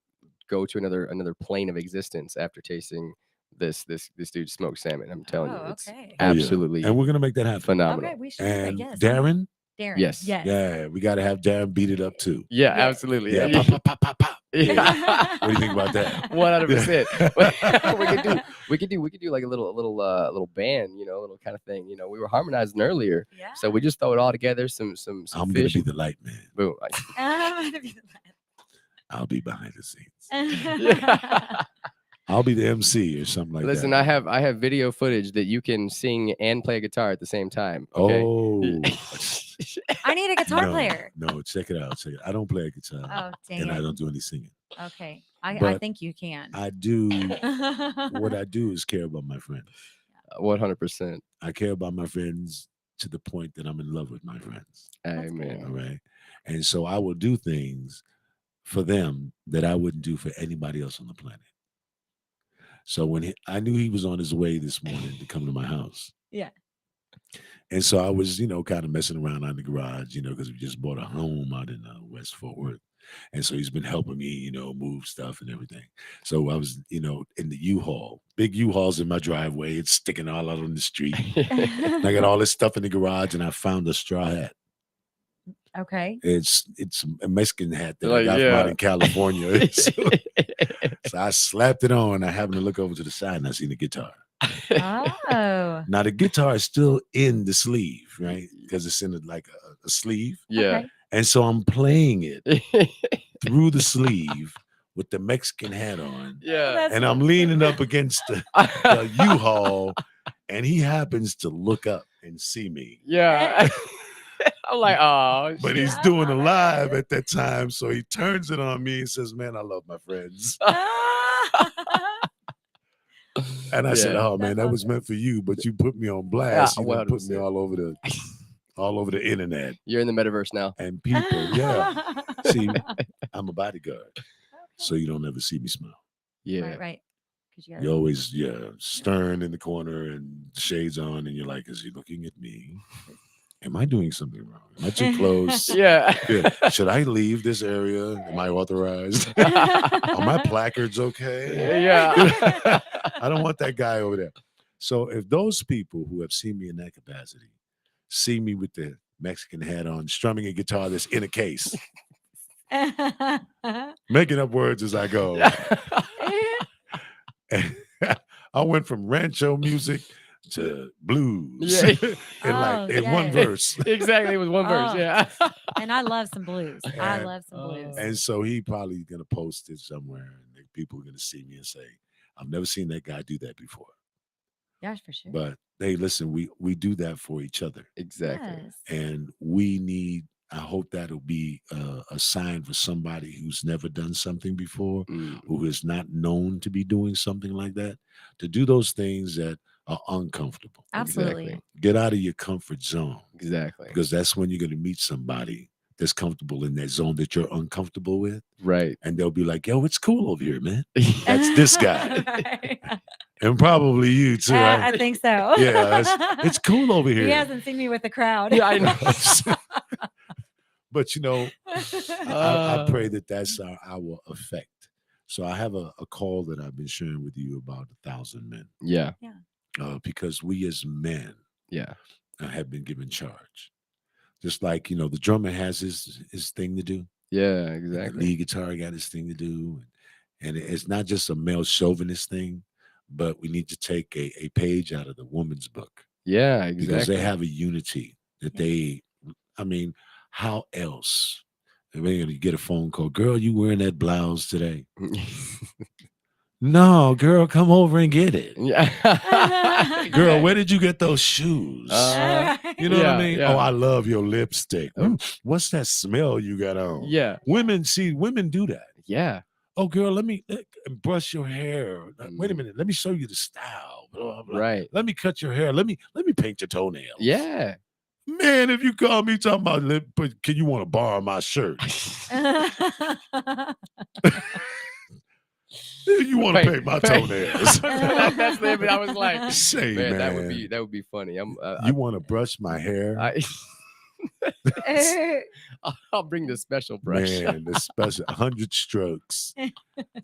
[SPEAKER 8] go to another plane of existence after tasting this dude's smoked salmon. I'm telling you,
[SPEAKER 9] Oh,
[SPEAKER 8] it's
[SPEAKER 9] okay.
[SPEAKER 10] Oh, yeah.
[SPEAKER 8] absolutely
[SPEAKER 10] And we're going to make that happen.
[SPEAKER 8] phenomenal.
[SPEAKER 9] Okay, we should. do that,
[SPEAKER 10] And
[SPEAKER 9] yes.
[SPEAKER 10] Darren,
[SPEAKER 9] Darren.
[SPEAKER 8] Yes.
[SPEAKER 9] Yes.
[SPEAKER 10] yeah, we got to have Darren beat it up too.
[SPEAKER 8] Yeah,
[SPEAKER 9] Yes.
[SPEAKER 8] absolutely.
[SPEAKER 10] Yeah,
[SPEAKER 8] Yeah.
[SPEAKER 10] pop, pop, pop, pop, pop.
[SPEAKER 8] Yeah.
[SPEAKER 10] What do you think about that?
[SPEAKER 8] 100%. we could do like a little band, a little kind of thing. We were harmonizing earlier,
[SPEAKER 9] Yeah.
[SPEAKER 8] so we just throw it all together. Some
[SPEAKER 10] I'm going
[SPEAKER 8] fish.
[SPEAKER 10] to be the light man.
[SPEAKER 8] Boom.
[SPEAKER 9] I'm gonna be the
[SPEAKER 10] I'll be behind the scenes.
[SPEAKER 8] Yeah.
[SPEAKER 10] I'll be the MC or something like
[SPEAKER 8] Listen,
[SPEAKER 10] that.
[SPEAKER 8] I have video footage that you can sing and play guitar at the same time. Okay.
[SPEAKER 10] Oh.
[SPEAKER 9] I need a guitar
[SPEAKER 10] no,
[SPEAKER 9] player.
[SPEAKER 10] No, check it out. I don't play a guitar.
[SPEAKER 9] Oh, dang
[SPEAKER 10] and
[SPEAKER 9] it.
[SPEAKER 10] I don't do any singing.
[SPEAKER 9] Okay. I
[SPEAKER 10] But
[SPEAKER 9] think you can.
[SPEAKER 10] I do. What I do is care about my friends.
[SPEAKER 8] 100%.
[SPEAKER 10] I care about my friends to the point that I'm in love with my friends.
[SPEAKER 8] Amen.
[SPEAKER 10] All right. And so I will do things for them that I wouldn't do for anybody else on the planet. So when I knew he was on his way this morning to come to my house.
[SPEAKER 9] Yeah.
[SPEAKER 10] And so I was, kind of messing around out in the garage, because we just bought a home out in West Fort Worth. And so he's been helping me, move stuff and everything. So I was, in the U-Haul, big U-Hauls in my driveway. It's sticking all out on the street. And I got all this stuff in the garage and I found a straw hat.
[SPEAKER 9] Okay.
[SPEAKER 10] It's a Mexican hat that I
[SPEAKER 8] Like,
[SPEAKER 10] got from
[SPEAKER 8] yeah.
[SPEAKER 10] out in California. So I slapped it on. I happened to look over to the side and I seen the guitar.
[SPEAKER 9] Oh.
[SPEAKER 10] Now the guitar is still in the sleeve, right? Because it's in a sleeve.
[SPEAKER 8] Yeah.
[SPEAKER 9] Okay.
[SPEAKER 10] And so I'm playing it through the sleeve with the Mexican hat on.
[SPEAKER 8] Yeah.
[SPEAKER 9] That's
[SPEAKER 10] And I'm
[SPEAKER 9] so
[SPEAKER 10] leaning
[SPEAKER 9] cute.
[SPEAKER 10] up against the U-Haul, and he happens to look up and see me.
[SPEAKER 8] Yeah. I'm like, oh,
[SPEAKER 10] But
[SPEAKER 8] shit.
[SPEAKER 10] he's doing a live at that time, so he turns it on me and says, "Man, I love my friends." And I said,
[SPEAKER 8] Yeah.
[SPEAKER 10] "Oh man,
[SPEAKER 9] That's
[SPEAKER 10] that was
[SPEAKER 9] awesome.
[SPEAKER 10] meant for you, but you put me on blast.
[SPEAKER 8] Yeah,
[SPEAKER 10] You done put me
[SPEAKER 8] 100%.
[SPEAKER 10] all over the internet
[SPEAKER 8] You're in the metaverse now.
[SPEAKER 10] and people." Yeah, see, I'm a bodyguard, so you don't ever see me smile.
[SPEAKER 8] Yeah.
[SPEAKER 9] Right, right. 'Cause you
[SPEAKER 10] You always, stern in the corner and shades on, and you're like, "Is he looking at me?" am I doing something wrong? Am I too close?
[SPEAKER 8] Yeah.
[SPEAKER 10] Yeah. Should I leave this area? Am I authorized? Are my placards okay?
[SPEAKER 8] Yeah.
[SPEAKER 10] I don't want that guy over there. So if those people who have seen me in that capacity see me with the Mexican hat on, strumming a guitar that's in a case, making up words as I go. I went from rancho music to blues
[SPEAKER 8] Yeah.
[SPEAKER 10] in one
[SPEAKER 9] yes.
[SPEAKER 10] verse.
[SPEAKER 8] Exactly. It was one verse.
[SPEAKER 9] Oh.
[SPEAKER 8] Yeah.
[SPEAKER 9] And I love some blues. I
[SPEAKER 10] And-
[SPEAKER 9] love some blues.
[SPEAKER 10] And so he probably gonna post it somewhere, and people are gonna see me and say, "I've never seen that guy do that before."
[SPEAKER 9] Yeah, for sure.
[SPEAKER 10] But hey, listen, we do that for each other,
[SPEAKER 8] Exactly.
[SPEAKER 9] Yes.
[SPEAKER 10] and we need. I hope that'll be a sign for somebody who's never done something before,
[SPEAKER 8] Mm.
[SPEAKER 10] who is not known to be doing something like that, to do those things that are uncomfortable.
[SPEAKER 9] Absolutely.
[SPEAKER 8] Exactly.
[SPEAKER 10] Get out of your comfort zone,
[SPEAKER 8] Exactly.
[SPEAKER 10] because that's when you're going to meet somebody that's comfortable in that zone that you're uncomfortable with,
[SPEAKER 8] Right.
[SPEAKER 10] and they'll be like, "Yo, it's cool over here, man." That's this guy,
[SPEAKER 9] Right.
[SPEAKER 10] and probably you too. right?
[SPEAKER 9] I think so.
[SPEAKER 10] Yeah, it's cool over here.
[SPEAKER 9] He hasn't seen me with the crowd.
[SPEAKER 8] Yeah, I know.
[SPEAKER 10] But you know, I pray that that's our effect. So I have a call that I've been sharing with you about 1,000 men,
[SPEAKER 8] Yeah.
[SPEAKER 10] because we as men
[SPEAKER 8] Yeah.
[SPEAKER 10] have been given charge. Just like, the drummer has his thing to do.
[SPEAKER 8] Yeah.
[SPEAKER 10] The
[SPEAKER 8] Exactly.
[SPEAKER 10] lead guitar got his thing to do. And it's not just a male chauvinist thing, but we need to take a page out of the woman's book,
[SPEAKER 8] Yeah.
[SPEAKER 10] because
[SPEAKER 8] Exactly.
[SPEAKER 10] they have a unity that how else? And we're going to get a phone call. Girl, you wearing that blouse today? No, girl, come over and get it.
[SPEAKER 8] Yeah.
[SPEAKER 10] Girl, where did you get those shoes? You know what I
[SPEAKER 8] yeah,
[SPEAKER 10] mean?
[SPEAKER 8] yeah.
[SPEAKER 10] Oh, I love your lipstick. What's that smell you got on?
[SPEAKER 8] Yeah.
[SPEAKER 10] Women do that.
[SPEAKER 8] Yeah.
[SPEAKER 10] Oh, girl, let me brush your hair. Wait a
[SPEAKER 8] Mm.
[SPEAKER 10] minute. Let me show you the style. Blah, blah, blah.
[SPEAKER 8] Right.
[SPEAKER 10] Let me cut your hair. Let me paint your toenails.
[SPEAKER 8] Yeah.
[SPEAKER 10] Man, if you call me talking about but can you want to borrow my shirt? You want to paint my toenails?
[SPEAKER 8] That's the I was like,
[SPEAKER 10] Say,
[SPEAKER 8] man,
[SPEAKER 10] man,
[SPEAKER 8] that would be funny.
[SPEAKER 10] you want to brush my hair?
[SPEAKER 8] I'll bring the special brush.
[SPEAKER 10] Man, the special 100 strokes.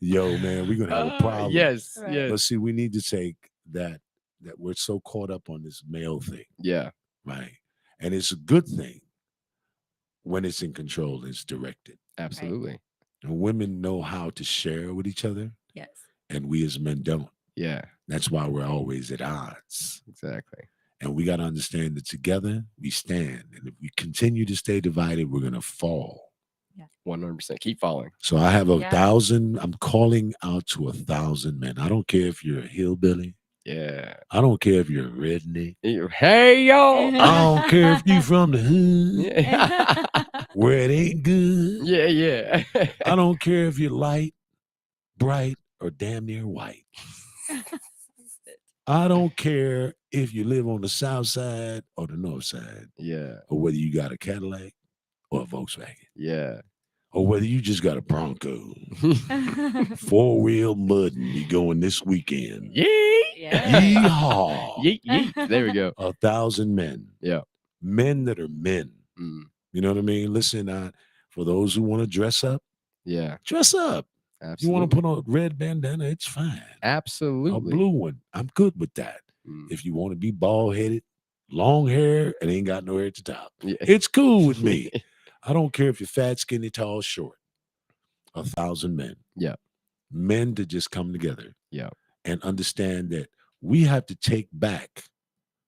[SPEAKER 10] Yo, man, we're gonna have a problem.
[SPEAKER 8] Yes.
[SPEAKER 9] Right.
[SPEAKER 8] Yes.
[SPEAKER 10] But see, we need to take that we're so caught up on this male thing,
[SPEAKER 8] Yeah.
[SPEAKER 10] right? And it's a good thing when it's in control, it's directed.
[SPEAKER 8] Absolutely.
[SPEAKER 10] And women know how to share with each other,
[SPEAKER 9] Yes.
[SPEAKER 10] and we as men don't.
[SPEAKER 8] Yeah.
[SPEAKER 10] That's why we're always at odds.
[SPEAKER 8] Exactly.
[SPEAKER 10] And we got to understand that together we stand. And if we continue to stay divided, we're going to fall.
[SPEAKER 8] 100%. Keep falling.
[SPEAKER 10] So I have
[SPEAKER 9] Yeah.
[SPEAKER 10] 1,000. I'm calling out to 1,000 men. I don't care if you're a hillbilly.
[SPEAKER 8] Yeah.
[SPEAKER 10] I don't care if you're a redneck.
[SPEAKER 8] Hey yo.
[SPEAKER 10] I don't care if you from the hood
[SPEAKER 8] Yeah.
[SPEAKER 10] where it ain't good.
[SPEAKER 8] Yeah. Yeah.
[SPEAKER 10] I don't care if you're light, bright, or damn near white. I don't care if you live on the south side or the north side,
[SPEAKER 8] Yeah.
[SPEAKER 10] or whether you got a Cadillac or a Volkswagen,
[SPEAKER 8] Yeah.
[SPEAKER 10] or whether you just got a Bronco, 4-wheel mudding you going this weekend.
[SPEAKER 9] Yeah.
[SPEAKER 10] Yeehaw.
[SPEAKER 8] Yeet, yeet. There we go.
[SPEAKER 10] 1,000 men.
[SPEAKER 8] Yeah.
[SPEAKER 10] Men that are men.
[SPEAKER 8] Mm.
[SPEAKER 10] You know what I mean? Listen, for those who want to dress up,
[SPEAKER 8] Yeah.
[SPEAKER 10] dress up.
[SPEAKER 8] Absolutely.
[SPEAKER 10] You want to put on a red bandana, it's fine.
[SPEAKER 8] Absolutely.
[SPEAKER 10] A blue one, I'm good with that.
[SPEAKER 8] Mm.
[SPEAKER 10] If you want to be bald headed, long hair, and ain't got no hair at the top,
[SPEAKER 8] Yeah.
[SPEAKER 10] it's cool with me. I don't care if you're fat, skinny, tall, short. 1,000 men.
[SPEAKER 8] Yeah.
[SPEAKER 10] Men to just come together.
[SPEAKER 8] Yeah.
[SPEAKER 10] And understand that we have to take back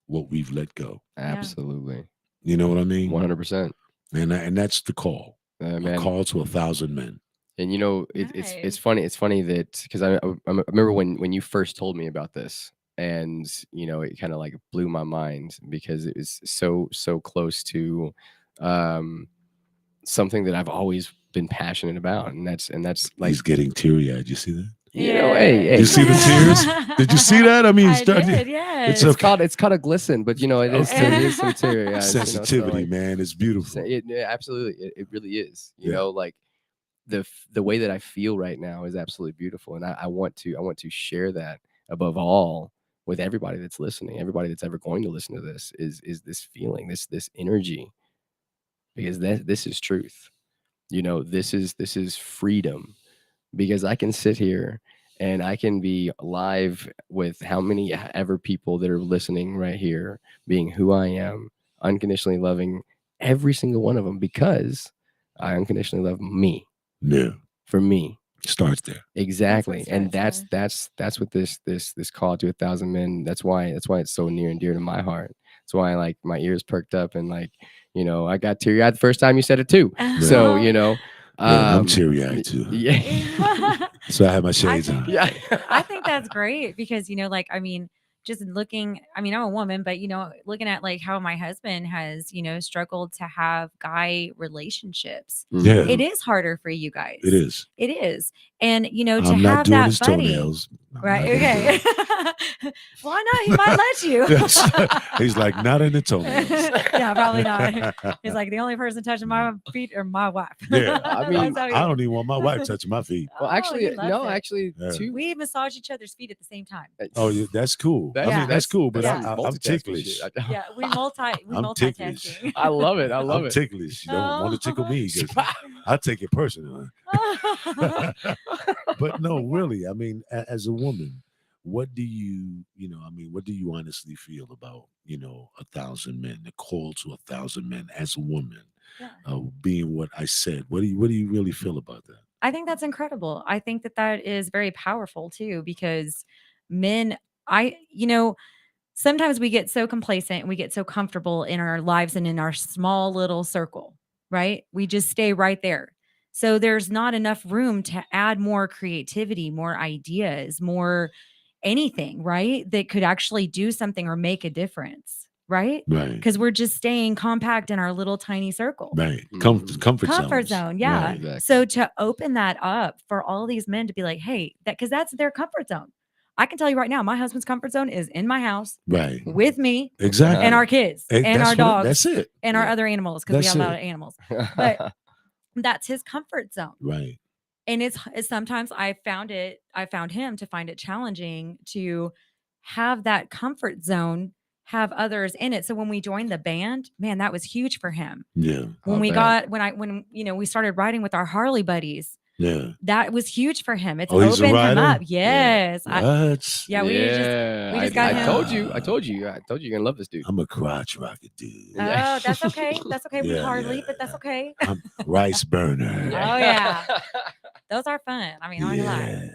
[SPEAKER 10] what we've let go.
[SPEAKER 8] Absolutely.
[SPEAKER 10] You know what I mean?
[SPEAKER 8] 100%.
[SPEAKER 10] And that's the call. A
[SPEAKER 8] Man.
[SPEAKER 10] call to 1,000 men.
[SPEAKER 8] And it's funny. It's funny that because I remember when you first told me about this, and it kind of like blew my mind because it was so close to something that I've always been passionate about, and that's like
[SPEAKER 10] He's getting teary eyed. You see that?
[SPEAKER 8] hey,
[SPEAKER 10] You see the tears? Did you see that? I mean,
[SPEAKER 9] I did, yes.
[SPEAKER 10] It's
[SPEAKER 8] it's called a glisten, but it is some teary eyes,
[SPEAKER 10] sensitivity, man. It's beautiful.
[SPEAKER 8] Absolutely, it really is.
[SPEAKER 10] Yeah.
[SPEAKER 8] Like the way that I feel right now is absolutely beautiful, and I want to share that above all with everybody that's listening, everybody that's ever going to listen to this, is this feeling, this energy, because this is truth. This is freedom, because I can sit here and I can be live with how many ever people that are listening right here, being who I am, unconditionally loving every single one of them, because I unconditionally love me.
[SPEAKER 10] Yeah.
[SPEAKER 8] For me.
[SPEAKER 10] Starts there.
[SPEAKER 8] Exactly. And
[SPEAKER 9] starts
[SPEAKER 8] that's what this call to 1,000 men, that's why it's so near and dear to my heart. That's why like my ears perked up, and like, I got teary-eyed the first time you said it too. So,
[SPEAKER 10] Yeah, I'm teary-eyed too.
[SPEAKER 8] Yeah.
[SPEAKER 10] So I have my shades on.
[SPEAKER 8] Yeah.
[SPEAKER 9] I think that's great because, just looking, I'm a woman, but, looking at like how my husband has, struggled to have guy relationships.
[SPEAKER 10] Yeah.
[SPEAKER 9] It is harder for you guys.
[SPEAKER 10] It is.
[SPEAKER 9] It is. And, to
[SPEAKER 10] I'm
[SPEAKER 9] have
[SPEAKER 10] not doing
[SPEAKER 9] that
[SPEAKER 10] his
[SPEAKER 9] buddy.
[SPEAKER 10] toenails. I'm
[SPEAKER 9] Right.
[SPEAKER 10] not gonna do
[SPEAKER 9] Okay. Why not? He might let you.
[SPEAKER 10] it. He's like, not in the toenails.
[SPEAKER 9] Yeah, probably not. He's like, the only person touching my feet are my wife.
[SPEAKER 10] Yeah. I mean,
[SPEAKER 9] That's how he
[SPEAKER 10] I
[SPEAKER 9] is.
[SPEAKER 10] don't even want my wife touching my feet.
[SPEAKER 8] Well,
[SPEAKER 9] Oh,
[SPEAKER 8] actually,
[SPEAKER 9] he loves
[SPEAKER 8] no,
[SPEAKER 9] it.
[SPEAKER 8] actually,
[SPEAKER 10] Yeah.
[SPEAKER 8] two.
[SPEAKER 9] We massage each other's feet at the same time.
[SPEAKER 10] Oh, yeah, that's cool. I
[SPEAKER 8] That's-
[SPEAKER 10] mean, that's cool, but
[SPEAKER 9] that's
[SPEAKER 10] I'm
[SPEAKER 8] multitasking
[SPEAKER 10] ticklish.
[SPEAKER 8] shit.
[SPEAKER 9] Yeah, we
[SPEAKER 10] I'm ticklish.
[SPEAKER 9] multitasking.
[SPEAKER 8] I love it. I love
[SPEAKER 10] I'm
[SPEAKER 8] it.
[SPEAKER 10] ticklish. You don't want to tickle me because
[SPEAKER 8] Wow.
[SPEAKER 10] I take it personally. But no, really, I mean, as a woman, what do you honestly feel about, 1,000 men, the call to 1,000 men as a woman,
[SPEAKER 9] Yeah.
[SPEAKER 10] being what I said? What do you really feel about that?
[SPEAKER 9] I think that's incredible. I think that is very powerful too, because men, sometimes we get so complacent and we get so comfortable in our lives and in our small little circle, right? We just stay right there. So there's not enough room to add more creativity, more ideas, more anything, right? That could actually do something or make a difference, right?
[SPEAKER 10] Right.
[SPEAKER 9] Because we're just staying compact in our little tiny circle.
[SPEAKER 10] Right.
[SPEAKER 8] Mhm.
[SPEAKER 10] Comfort
[SPEAKER 9] Comfort
[SPEAKER 10] zones.
[SPEAKER 9] zone, yeah.
[SPEAKER 10] Right.
[SPEAKER 8] Exactly.
[SPEAKER 9] So to open that up for all these men to be like, hey, because that's their comfort zone. I can tell you right now, my husband's comfort zone is in my house
[SPEAKER 10] Right.
[SPEAKER 9] with me
[SPEAKER 10] Exactly.
[SPEAKER 9] and our kids and
[SPEAKER 10] That's
[SPEAKER 9] our
[SPEAKER 10] what-
[SPEAKER 9] dogs
[SPEAKER 10] That's it.
[SPEAKER 9] and our
[SPEAKER 8] Yeah.
[SPEAKER 9] other animals, because we
[SPEAKER 10] That's
[SPEAKER 9] have a lot
[SPEAKER 10] it.
[SPEAKER 9] of animals. But that's his comfort zone.
[SPEAKER 10] Right.
[SPEAKER 9] And it's sometimes I found him to find it challenging to have that comfort zone, have others in it. So when we joined the band, man, that was huge for him.
[SPEAKER 10] Yeah.
[SPEAKER 9] When we
[SPEAKER 8] bet.
[SPEAKER 9] got when we started riding with our Harley buddies,
[SPEAKER 10] Yeah.
[SPEAKER 9] that was huge for him. It's
[SPEAKER 10] Oh, he's a
[SPEAKER 9] opened him
[SPEAKER 10] rider?
[SPEAKER 9] up. Yes.
[SPEAKER 10] What?
[SPEAKER 9] Yeah, we just got
[SPEAKER 8] I
[SPEAKER 9] him.
[SPEAKER 8] told you you're gonna love this dude.
[SPEAKER 10] I'm a crotch rocket dude.
[SPEAKER 8] Yeah.
[SPEAKER 9] Oh, that's okay. That's okay with
[SPEAKER 10] Yeah,
[SPEAKER 9] Harley,
[SPEAKER 10] yeah,
[SPEAKER 9] but that's okay.
[SPEAKER 10] I'm rice burner.
[SPEAKER 9] Oh yeah. Those are fun. I mean, I lie.
[SPEAKER 10] Yeah.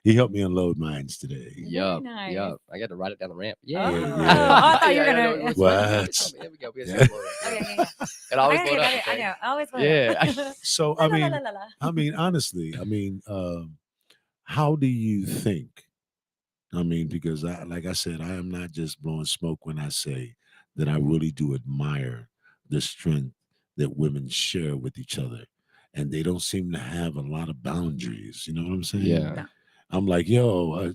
[SPEAKER 10] He helped me unload mines today.
[SPEAKER 8] Yup.
[SPEAKER 9] nice.
[SPEAKER 8] Yup. I got to ride it down the ramp. Yeah.
[SPEAKER 9] Oh,
[SPEAKER 10] Yeah.
[SPEAKER 9] I thought you were
[SPEAKER 8] Yeah,
[SPEAKER 9] gonna.
[SPEAKER 8] no, it's
[SPEAKER 10] What?
[SPEAKER 8] fine. It's fine. There we go. We got
[SPEAKER 10] Yeah.
[SPEAKER 8] some more.
[SPEAKER 9] Okay, yeah.
[SPEAKER 8] It always
[SPEAKER 9] I
[SPEAKER 8] blow
[SPEAKER 9] gotta
[SPEAKER 8] up.
[SPEAKER 9] get it. I
[SPEAKER 8] Okay?
[SPEAKER 9] know. I always will.
[SPEAKER 8] Yeah.
[SPEAKER 10] So
[SPEAKER 9] La, la, la, la, la.
[SPEAKER 10] honestly, how do you think? Because like I said, I am not just blowing smoke when I say that I really do admire the strength that women share with each other. And they don't seem to have a lot of boundaries. You know what I'm saying?
[SPEAKER 8] Yeah.
[SPEAKER 9] No.
[SPEAKER 10] I'm like, yo,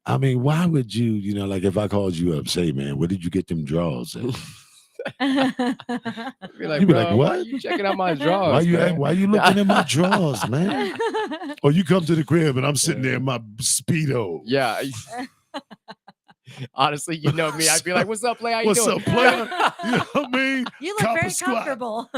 [SPEAKER 10] why would you, like if I called you up, say, man, where did you get them draws at?
[SPEAKER 8] Be like,
[SPEAKER 10] You be
[SPEAKER 8] bro,
[SPEAKER 10] like,
[SPEAKER 8] why
[SPEAKER 10] what?
[SPEAKER 8] you checking out my drawers?
[SPEAKER 10] Why you looking at my drawers, man? Or you come to the crib and I'm sitting there in my Speedo.
[SPEAKER 8] Yeah. Honestly, you know me. I'd be like, "What's up, play? How you
[SPEAKER 10] What's
[SPEAKER 8] doing?"
[SPEAKER 10] up, player? You know what I mean?
[SPEAKER 9] You look
[SPEAKER 10] Copper
[SPEAKER 9] very
[SPEAKER 10] squat.
[SPEAKER 9] comfortable.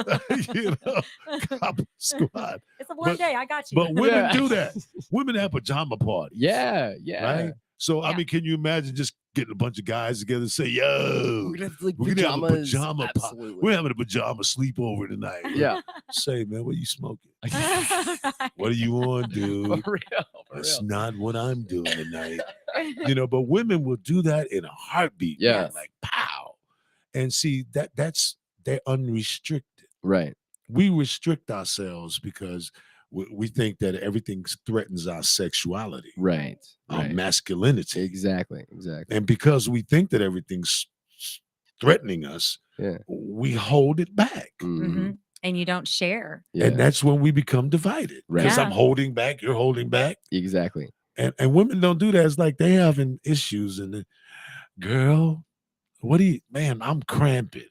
[SPEAKER 10] Copper squad.
[SPEAKER 9] It's a warm
[SPEAKER 10] But-
[SPEAKER 9] day. I got you.
[SPEAKER 10] But women
[SPEAKER 8] Yeah.
[SPEAKER 10] do that. Women have pajama parties.
[SPEAKER 8] Yeah, yeah.
[SPEAKER 10] Right? So,
[SPEAKER 9] Yeah.
[SPEAKER 10] can you imagine just getting a bunch of guys together and say, yo,
[SPEAKER 8] We're gonna have like
[SPEAKER 10] we're gonna have a
[SPEAKER 8] pajamas.
[SPEAKER 10] pajama pop.
[SPEAKER 8] Absolutely.
[SPEAKER 10] We're having a pajama sleepover tonight.
[SPEAKER 8] Yeah.
[SPEAKER 10] Say, man, what are you smoking?
[SPEAKER 9] Right.
[SPEAKER 10] What are you on,
[SPEAKER 8] For
[SPEAKER 10] dude?
[SPEAKER 8] real. For
[SPEAKER 10] That's
[SPEAKER 8] real.
[SPEAKER 10] not what I'm doing tonight. But women will do that in a heartbeat. man,
[SPEAKER 8] Yes.
[SPEAKER 10] like pow. And see, they're unrestricted.
[SPEAKER 8] Right.
[SPEAKER 10] We restrict ourselves because we think that everything threatens our sexuality,
[SPEAKER 8] Right.
[SPEAKER 10] our
[SPEAKER 8] Right.
[SPEAKER 10] masculinity.
[SPEAKER 8] Exactly. Exactly.
[SPEAKER 10] And because we think that everything's threatening us,
[SPEAKER 8] Yeah.
[SPEAKER 10] we hold it back.
[SPEAKER 8] Mhm.
[SPEAKER 9] And you don't share.
[SPEAKER 8] Yeah.
[SPEAKER 10] And that's when we become divided.
[SPEAKER 8] Right.
[SPEAKER 10] Because I'm
[SPEAKER 9] Yeah.
[SPEAKER 10] holding back, you're holding back.
[SPEAKER 8] Exactly.
[SPEAKER 10] And women don't do that. It's like they having issues. And girl, I'm cramping.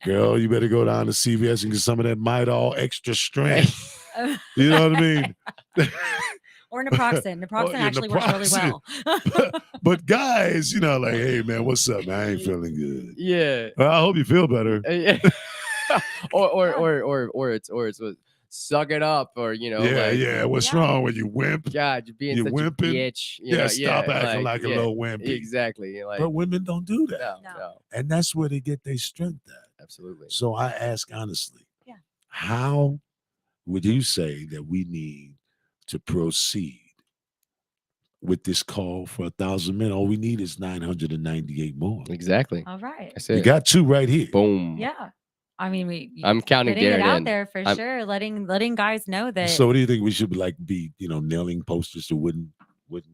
[SPEAKER 10] Girl, you better go down to CVS and get some of that Midol extra strength. You know what I mean?
[SPEAKER 9] Or naproxen. Naproxen
[SPEAKER 10] yeah,
[SPEAKER 9] actually works really well.
[SPEAKER 10] But guys, like, hey man, what's up, man? I ain't feeling good.
[SPEAKER 8] Yeah.
[SPEAKER 10] Well, I hope you feel better.
[SPEAKER 8] Yeah. or it's what, suck it up, or
[SPEAKER 10] Yeah. What's wrong with you, wimp?
[SPEAKER 8] God, you're being
[SPEAKER 10] You
[SPEAKER 8] such
[SPEAKER 10] wimping?
[SPEAKER 8] a bitch. You know,
[SPEAKER 10] Stop acting like a little wimpy.
[SPEAKER 8] Exactly.
[SPEAKER 10] But women don't do that.
[SPEAKER 8] No.
[SPEAKER 10] And that's where they get their strength at.
[SPEAKER 8] Absolutely.
[SPEAKER 10] So I ask honestly,
[SPEAKER 9] Yeah.
[SPEAKER 10] how would you say that we need to proceed with this call for 1,000 men? All we need is 998 more.
[SPEAKER 8] Exactly.
[SPEAKER 9] All right.
[SPEAKER 8] That's
[SPEAKER 10] We
[SPEAKER 8] it.
[SPEAKER 10] got 2 right here.
[SPEAKER 8] Boom.
[SPEAKER 9] Yeah. I mean,
[SPEAKER 8] I'm counting
[SPEAKER 9] getting it
[SPEAKER 8] Darren
[SPEAKER 9] out
[SPEAKER 8] in.
[SPEAKER 9] there for sure, letting guys know that.
[SPEAKER 10] So what do you think we should be nailing posters to wooden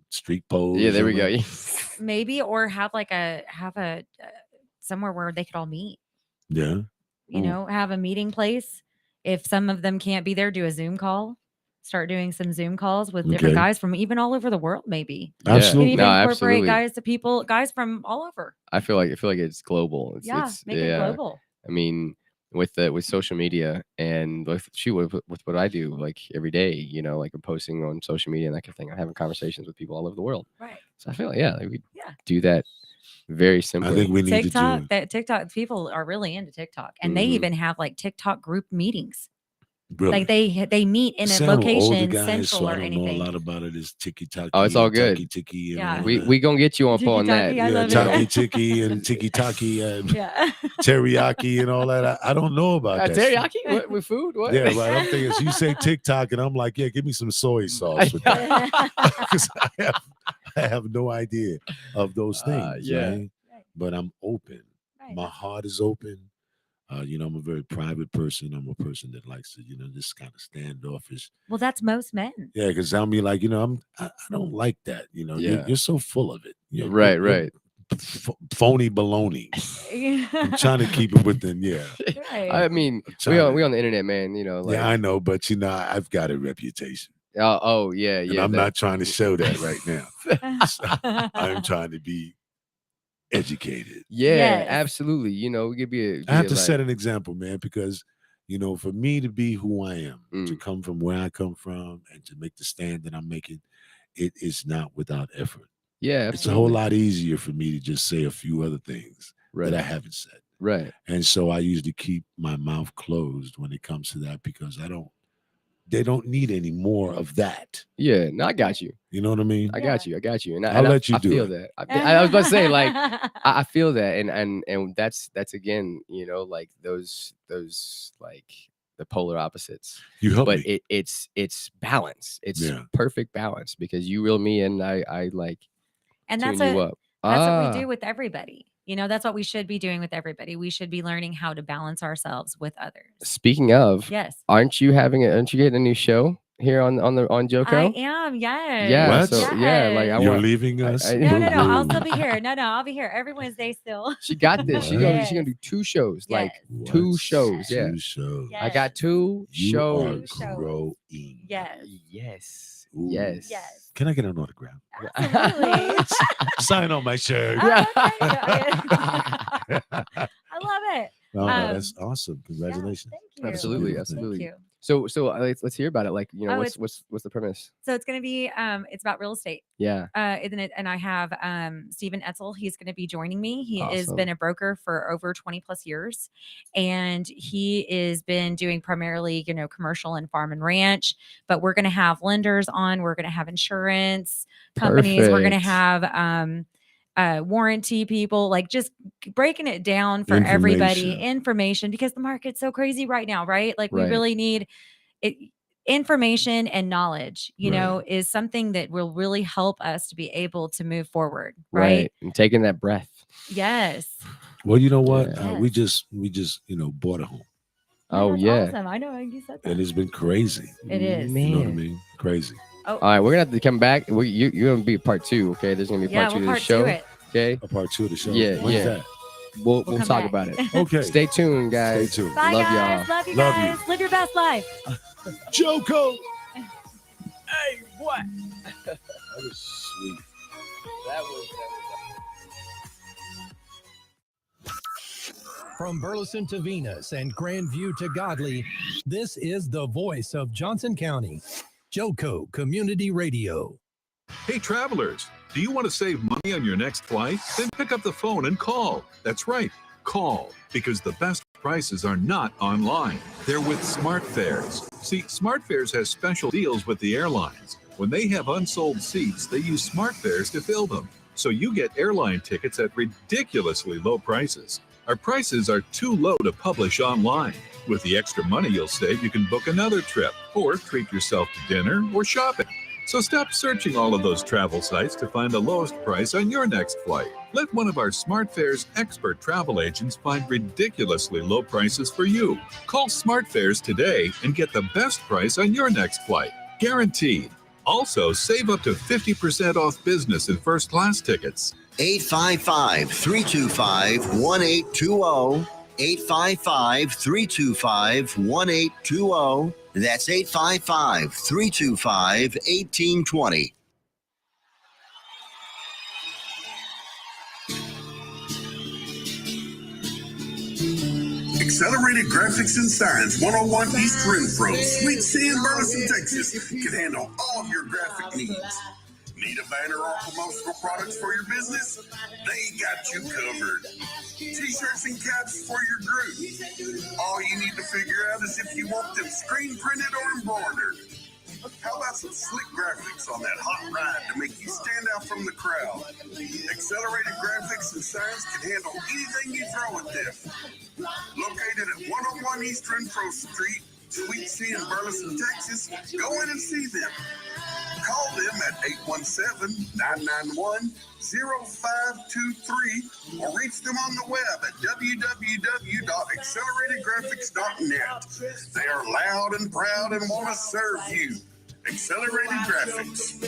[SPEAKER 10] street poles?
[SPEAKER 8] Yeah, there we
[SPEAKER 10] or
[SPEAKER 8] go.
[SPEAKER 9] Maybe, or have a somewhere where they could all meet.
[SPEAKER 10] Yeah.
[SPEAKER 9] Have a meeting place. If some of them can't be there, do a Zoom call. Start doing some Zoom calls with different guys from even all over the world. Maybe
[SPEAKER 10] Absolutely.
[SPEAKER 9] you can even
[SPEAKER 8] absolutely.
[SPEAKER 9] incorporate guys from all over.
[SPEAKER 8] I feel like it's global. It's
[SPEAKER 9] Make it global.
[SPEAKER 8] I mean, with social media and with what I do like every day, like I'm posting on social media and that kind of thing. I'm having conversations with people all over the world.
[SPEAKER 9] Right.
[SPEAKER 8] So I feel like we do that very simply.
[SPEAKER 10] I think we need
[SPEAKER 9] TikTok.
[SPEAKER 10] to
[SPEAKER 9] That TikTok people are really into TikTok, and they even have like TikTok group meetings.
[SPEAKER 10] Really?
[SPEAKER 9] Like they meet in
[SPEAKER 10] See,
[SPEAKER 9] a
[SPEAKER 10] I'm an older
[SPEAKER 9] location
[SPEAKER 10] guy,
[SPEAKER 9] central
[SPEAKER 10] so
[SPEAKER 9] or
[SPEAKER 10] I don't
[SPEAKER 9] anything.
[SPEAKER 10] know a lot about it. It's tiki taki.
[SPEAKER 8] Oh, it's all good.
[SPEAKER 10] Tiki.
[SPEAKER 9] Yeah.
[SPEAKER 8] We gonna get you on on that.
[SPEAKER 9] Tiki-taki, I love it.
[SPEAKER 10] Taki tiki and tiki taki and
[SPEAKER 9] Yeah.
[SPEAKER 10] teriyaki and all that. I don't know about that.
[SPEAKER 8] Teriyaki? What, with food? What?
[SPEAKER 10] Yeah, right. I'm thinking you say TikTok, and I'm like, yeah, give me some soy sauce with that. 'Cause I have no idea of those things.
[SPEAKER 8] Yeah.
[SPEAKER 10] Right? But I'm open.
[SPEAKER 9] Right.
[SPEAKER 10] My heart is open. I'm a very private person. I'm a person that likes to, just kind of standoffish.
[SPEAKER 9] Well, that's most men.
[SPEAKER 10] Yeah, because I'll be like, I don't like that.
[SPEAKER 8] Yeah.
[SPEAKER 10] You're so full of it.
[SPEAKER 8] Right.
[SPEAKER 10] Phony baloney. I'm trying to keep it within. Yeah.
[SPEAKER 9] Right.
[SPEAKER 8] I mean, we on the internet, man.
[SPEAKER 10] Yeah, I know, but I've got a reputation.
[SPEAKER 8] Oh yeah.
[SPEAKER 10] And I'm not trying to show that right now. So I'm trying to be educated.
[SPEAKER 8] Yeah,
[SPEAKER 9] Yes.
[SPEAKER 8] absolutely. We could be.
[SPEAKER 10] I have to set an example, man, because for me to be who I am, to come from where I come from, and to make the stand that I'm making, it is not without effort.
[SPEAKER 8] Yeah,
[SPEAKER 10] It's a whole lot easier for me to just say a few other things that I haven't said.
[SPEAKER 8] Right.
[SPEAKER 10] And so I usually keep my mouth closed when it comes to that, because they don't need any more of that.
[SPEAKER 8] Yeah, no, I got you.
[SPEAKER 10] You know what I mean?
[SPEAKER 8] I got you. And
[SPEAKER 10] I'll let you
[SPEAKER 8] I
[SPEAKER 10] do
[SPEAKER 8] feel
[SPEAKER 10] it.
[SPEAKER 8] that. I was about to say, like, I feel that, and that's again, like those like the polar opposites.
[SPEAKER 10] You help
[SPEAKER 8] But
[SPEAKER 10] me.
[SPEAKER 8] it's balance. It's
[SPEAKER 10] Yeah.
[SPEAKER 8] perfect balance, because you reel me in, I like
[SPEAKER 9] And
[SPEAKER 8] tune
[SPEAKER 9] that's
[SPEAKER 8] you up.
[SPEAKER 9] what we do with everybody. That's what we should be doing with everybody. We should be learning how to balance ourselves with others.
[SPEAKER 8] Speaking of,
[SPEAKER 9] Yes.
[SPEAKER 8] aren't you getting a new show here on Joko?
[SPEAKER 9] I am, yes.
[SPEAKER 8] Yeah,
[SPEAKER 10] What?
[SPEAKER 8] so yeah, like
[SPEAKER 9] Yes.
[SPEAKER 10] You're leaving us?
[SPEAKER 9] No, I'll still be here. No, I'll be here every Wednesday still.
[SPEAKER 8] She got this. She's
[SPEAKER 9] Yes.
[SPEAKER 8] gonna do 2 shows, like
[SPEAKER 9] Yes.
[SPEAKER 8] 2
[SPEAKER 10] What?
[SPEAKER 8] shows. Yeah,
[SPEAKER 10] 2 shows.
[SPEAKER 9] Yes.
[SPEAKER 8] I got 2
[SPEAKER 10] You
[SPEAKER 8] shows.
[SPEAKER 10] are growing.
[SPEAKER 9] Yes.
[SPEAKER 8] Yes.
[SPEAKER 10] Ooh.
[SPEAKER 8] Yes.
[SPEAKER 9] Yes.
[SPEAKER 10] Can I get an autograph?
[SPEAKER 9] Absolutely.
[SPEAKER 10] Sign on my shirt.
[SPEAKER 9] Oh, okay. I love it.
[SPEAKER 10] No,
[SPEAKER 9] Um,
[SPEAKER 10] that's awesome. Congratulations.
[SPEAKER 9] Thank you.
[SPEAKER 8] Absolutely,
[SPEAKER 10] Beautiful.
[SPEAKER 8] absolutely.
[SPEAKER 9] Thank you.
[SPEAKER 8] So let's hear about it. Like,
[SPEAKER 9] Oh,
[SPEAKER 8] what's the premise?
[SPEAKER 9] So it's going to be it's about real estate.
[SPEAKER 8] Yeah.
[SPEAKER 9] Isn't it? And I have Stephen Etzel. He's going to be joining me. He has
[SPEAKER 8] Awesome.
[SPEAKER 9] been a broker for over 20 plus years, and he has been doing primarily, commercial and farm and ranch. But we're going to have lenders on. We're going to have insurance companies. We're going to
[SPEAKER 8] Perfect.
[SPEAKER 9] have warranty people, like just breaking it down for everybody. Information, because the market's so crazy right now, right? Like we
[SPEAKER 8] Right.
[SPEAKER 9] really need it. Information and knowledge,
[SPEAKER 10] Right.
[SPEAKER 9] is something that will really help us to be able to move forward. Right.
[SPEAKER 8] And taking that breath.
[SPEAKER 9] Yes.
[SPEAKER 10] Well, you know what?
[SPEAKER 8] Yeah.
[SPEAKER 10] We just bought a home,
[SPEAKER 8] Oh
[SPEAKER 9] That's
[SPEAKER 8] yeah.
[SPEAKER 9] awesome. I know you said that.
[SPEAKER 10] and it's been crazy.
[SPEAKER 9] It is.
[SPEAKER 8] Man.
[SPEAKER 10] You know what I mean? Crazy.
[SPEAKER 8] All right, we're gonna have to come back. You're gonna be part 2. Okay, there's gonna be
[SPEAKER 9] Yeah,
[SPEAKER 8] part 2
[SPEAKER 9] we'll
[SPEAKER 8] to the
[SPEAKER 9] part
[SPEAKER 8] show.
[SPEAKER 9] two it.
[SPEAKER 8] Okay,
[SPEAKER 10] A part 2 of the show.
[SPEAKER 8] Yeah,
[SPEAKER 10] When's
[SPEAKER 8] yeah.
[SPEAKER 10] that?
[SPEAKER 8] we'll
[SPEAKER 9] come
[SPEAKER 8] talk
[SPEAKER 9] back.
[SPEAKER 8] about it.
[SPEAKER 10] Okay.
[SPEAKER 8] Stay tuned, guys.
[SPEAKER 10] Stay tuned.
[SPEAKER 9] Bye,
[SPEAKER 8] Love
[SPEAKER 9] guys.
[SPEAKER 8] y'all.
[SPEAKER 9] Love you
[SPEAKER 10] Love
[SPEAKER 9] guys. Live your best life.
[SPEAKER 10] Joko.
[SPEAKER 8] Hey, what?
[SPEAKER 10] That was sweet.
[SPEAKER 8] That was.
[SPEAKER 6] From Burleson to Venus and Grandview to Godley, this is the voice of Johnson County, Joco Community Radio.
[SPEAKER 12] Hey travelers, do you want to save money on your next flight? Then pick up the phone and call. That's right, call, because the best prices are not online. They're with SmartFares. See, SmartFares has special deals with the airlines. When they have unsold seats, they use SmartFares to fill them. So you get airline tickets at ridiculously low prices. Our prices are too low to publish online. With the extra money you'll save, you can book another trip or treat yourself to dinner or shopping. So stop searching all of those travel sites to find the lowest price on your next flight. Let one of our SmartFares expert travel agents find ridiculously low prices for you. Call SmartFares today and get the best price on your next flight. Guaranteed. Also, save up to 50% off business and first class tickets.
[SPEAKER 2] 855-325-1820. 855-325-1820. That's 855-325-1820.
[SPEAKER 4] Accelerated Graphics and Signs, 101 East Renfro, Sweet Sea, Burleson, Texas, can handle all of your graphic needs. Need a banner or promotional products for your business? They got you covered. T-shirts and caps for your group. All you need to figure out is if you want them screen printed or embroidered. How about some slick graphics on that hot ride to make you stand out from the crowd? Accelerated Graphics and Signs can handle anything you throw at them. Located at 101 East Renfro Street, Sweet Sea in Burleson, Texas, go in and see them. Call them at 817-991-0523 or reach them on the web at www.acceleratedgraphics.net. They are loud and proud and want to serve you. Accelerated Graphics.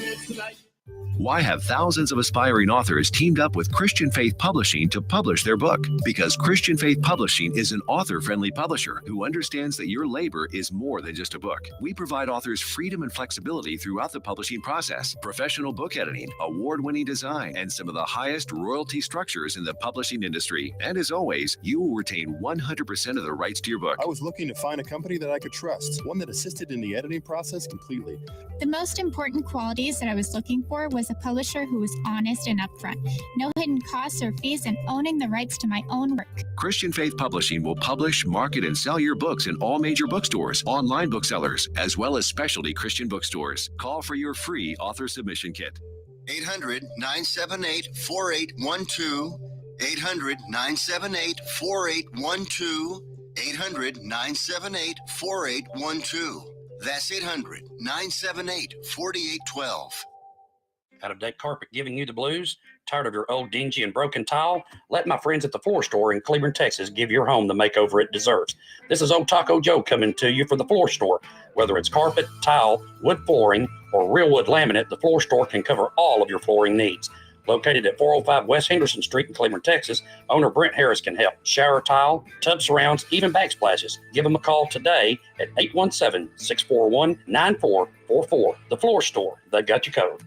[SPEAKER 13] Why have thousands of aspiring authors teamed up with Christian Faith Publishing to publish their book? Because Christian Faith Publishing is an author-friendly publisher who understands that your labor is more than just a book. We provide authors freedom and flexibility throughout the publishing process, professional book editing, award-winning design, and some of the highest royalty structures in the publishing industry. And as always, you will retain 100% of the rights to your book.
[SPEAKER 14] I was looking to find a company that I could trust, one that assisted in the editing process completely.
[SPEAKER 15] The most important qualities that I was looking for was a publisher who was honest and upfront, no hidden costs or fees, and owning the rights to my own work.
[SPEAKER 13] Christian Faith Publishing will publish, market, and sell your books in all major bookstores, online booksellers, as well as specialty Christian bookstores. Call for your free author submission kit.
[SPEAKER 2] 800-978-4812. 800-978-4812. 800-978-4812. That's 800-978-4812.
[SPEAKER 5] Out-of-date carpet giving you the blues? Tired of your old dingy and broken tile? Let my friends at the Floor Store in Cleburne, Texas give your home the makeover it deserves. This is Old Taco Joe coming to you for the Floor Store. Whether it's carpet, tile, wood flooring, or real wood laminate, the Floor Store can cover all of your flooring needs. Located at 405 West Henderson Street in Cleburne, Texas, owner Brent Harris can help. Shower tile, tub surrounds, even backsplashes. Give them a call today at 817-641-9444. The Floor Store, they got you covered.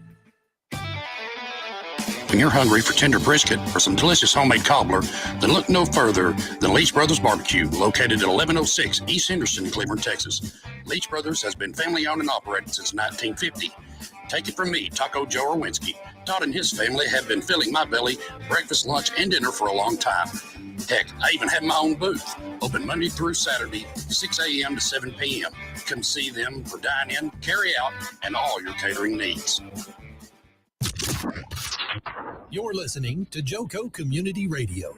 [SPEAKER 5] When you're hungry for tender brisket or some delicious homemade cobbler, then look no further than Leach Brothers Barbecue, located at 1106 East Henderson in Cleburne, Texas. Leach Brothers has been family-owned and operated since 1950. Take it from me, Taco Joe Orwinski. Todd and his family have been filling my belly breakfast, lunch, and dinner for a long time. Heck, I even have my own booth, open Monday through Saturday, 6 a.m. to 7 p.m. Come see them for dine-in, carry-out, and all your catering needs.
[SPEAKER 6] You're listening to Joco Community Radio.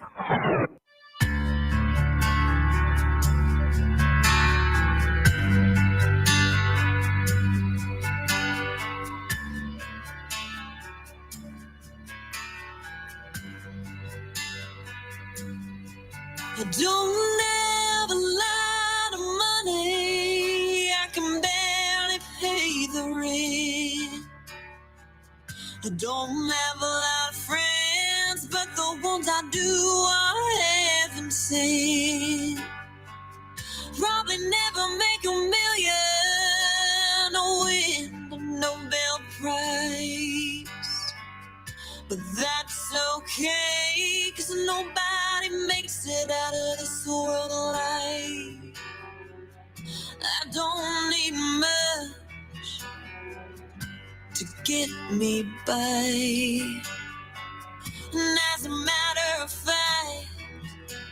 [SPEAKER 16] I don't have a lot of money. I can barely pay the rent. I don't have a lot of friends, but the ones I do I haven't seen. Probably never make $1 million or win the Nobel Prize. But that's okay, 'cause nobody makes it out of this world alive. I don't need much, to get me by. And as a matter of fact,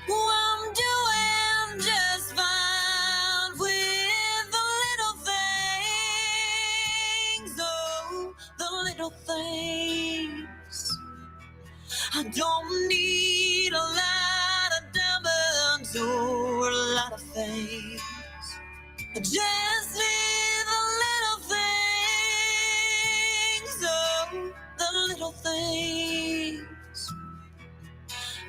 [SPEAKER 16] I'm doing just fine with the little things. Oh, the little things. I don't need a lot of diamonds or a lot of things. I just need the little things. Oh, the little things.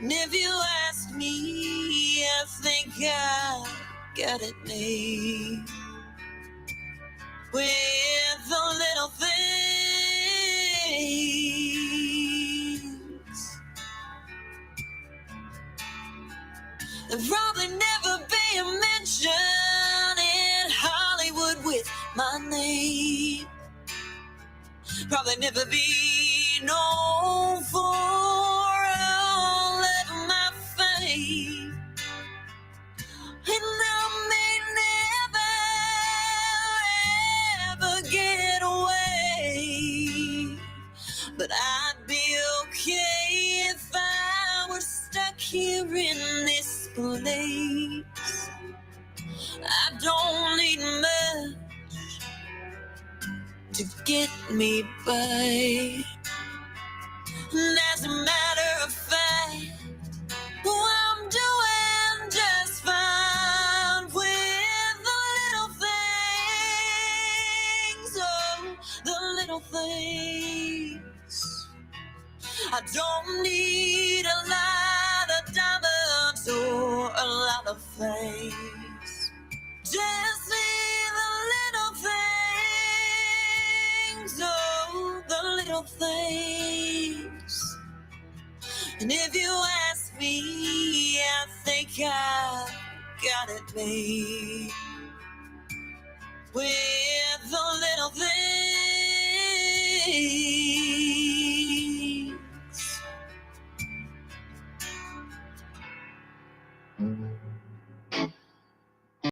[SPEAKER 16] And if you ask me, I think I got it made with the little things. There'll probably never be a mention in Hollywood with my name. Probably never be known for all of my fame. And I may never, ever get away. But I'd be okay if I were stuck here in this place. I don't need much to get me by. And as a matter of fact, I'm doing just fine with the little things. Oh, the little things. I don't need a lot of diamonds or a lot of things. Just need the little things. Oh, the little things. And if you ask me, I think I got it made with the little things.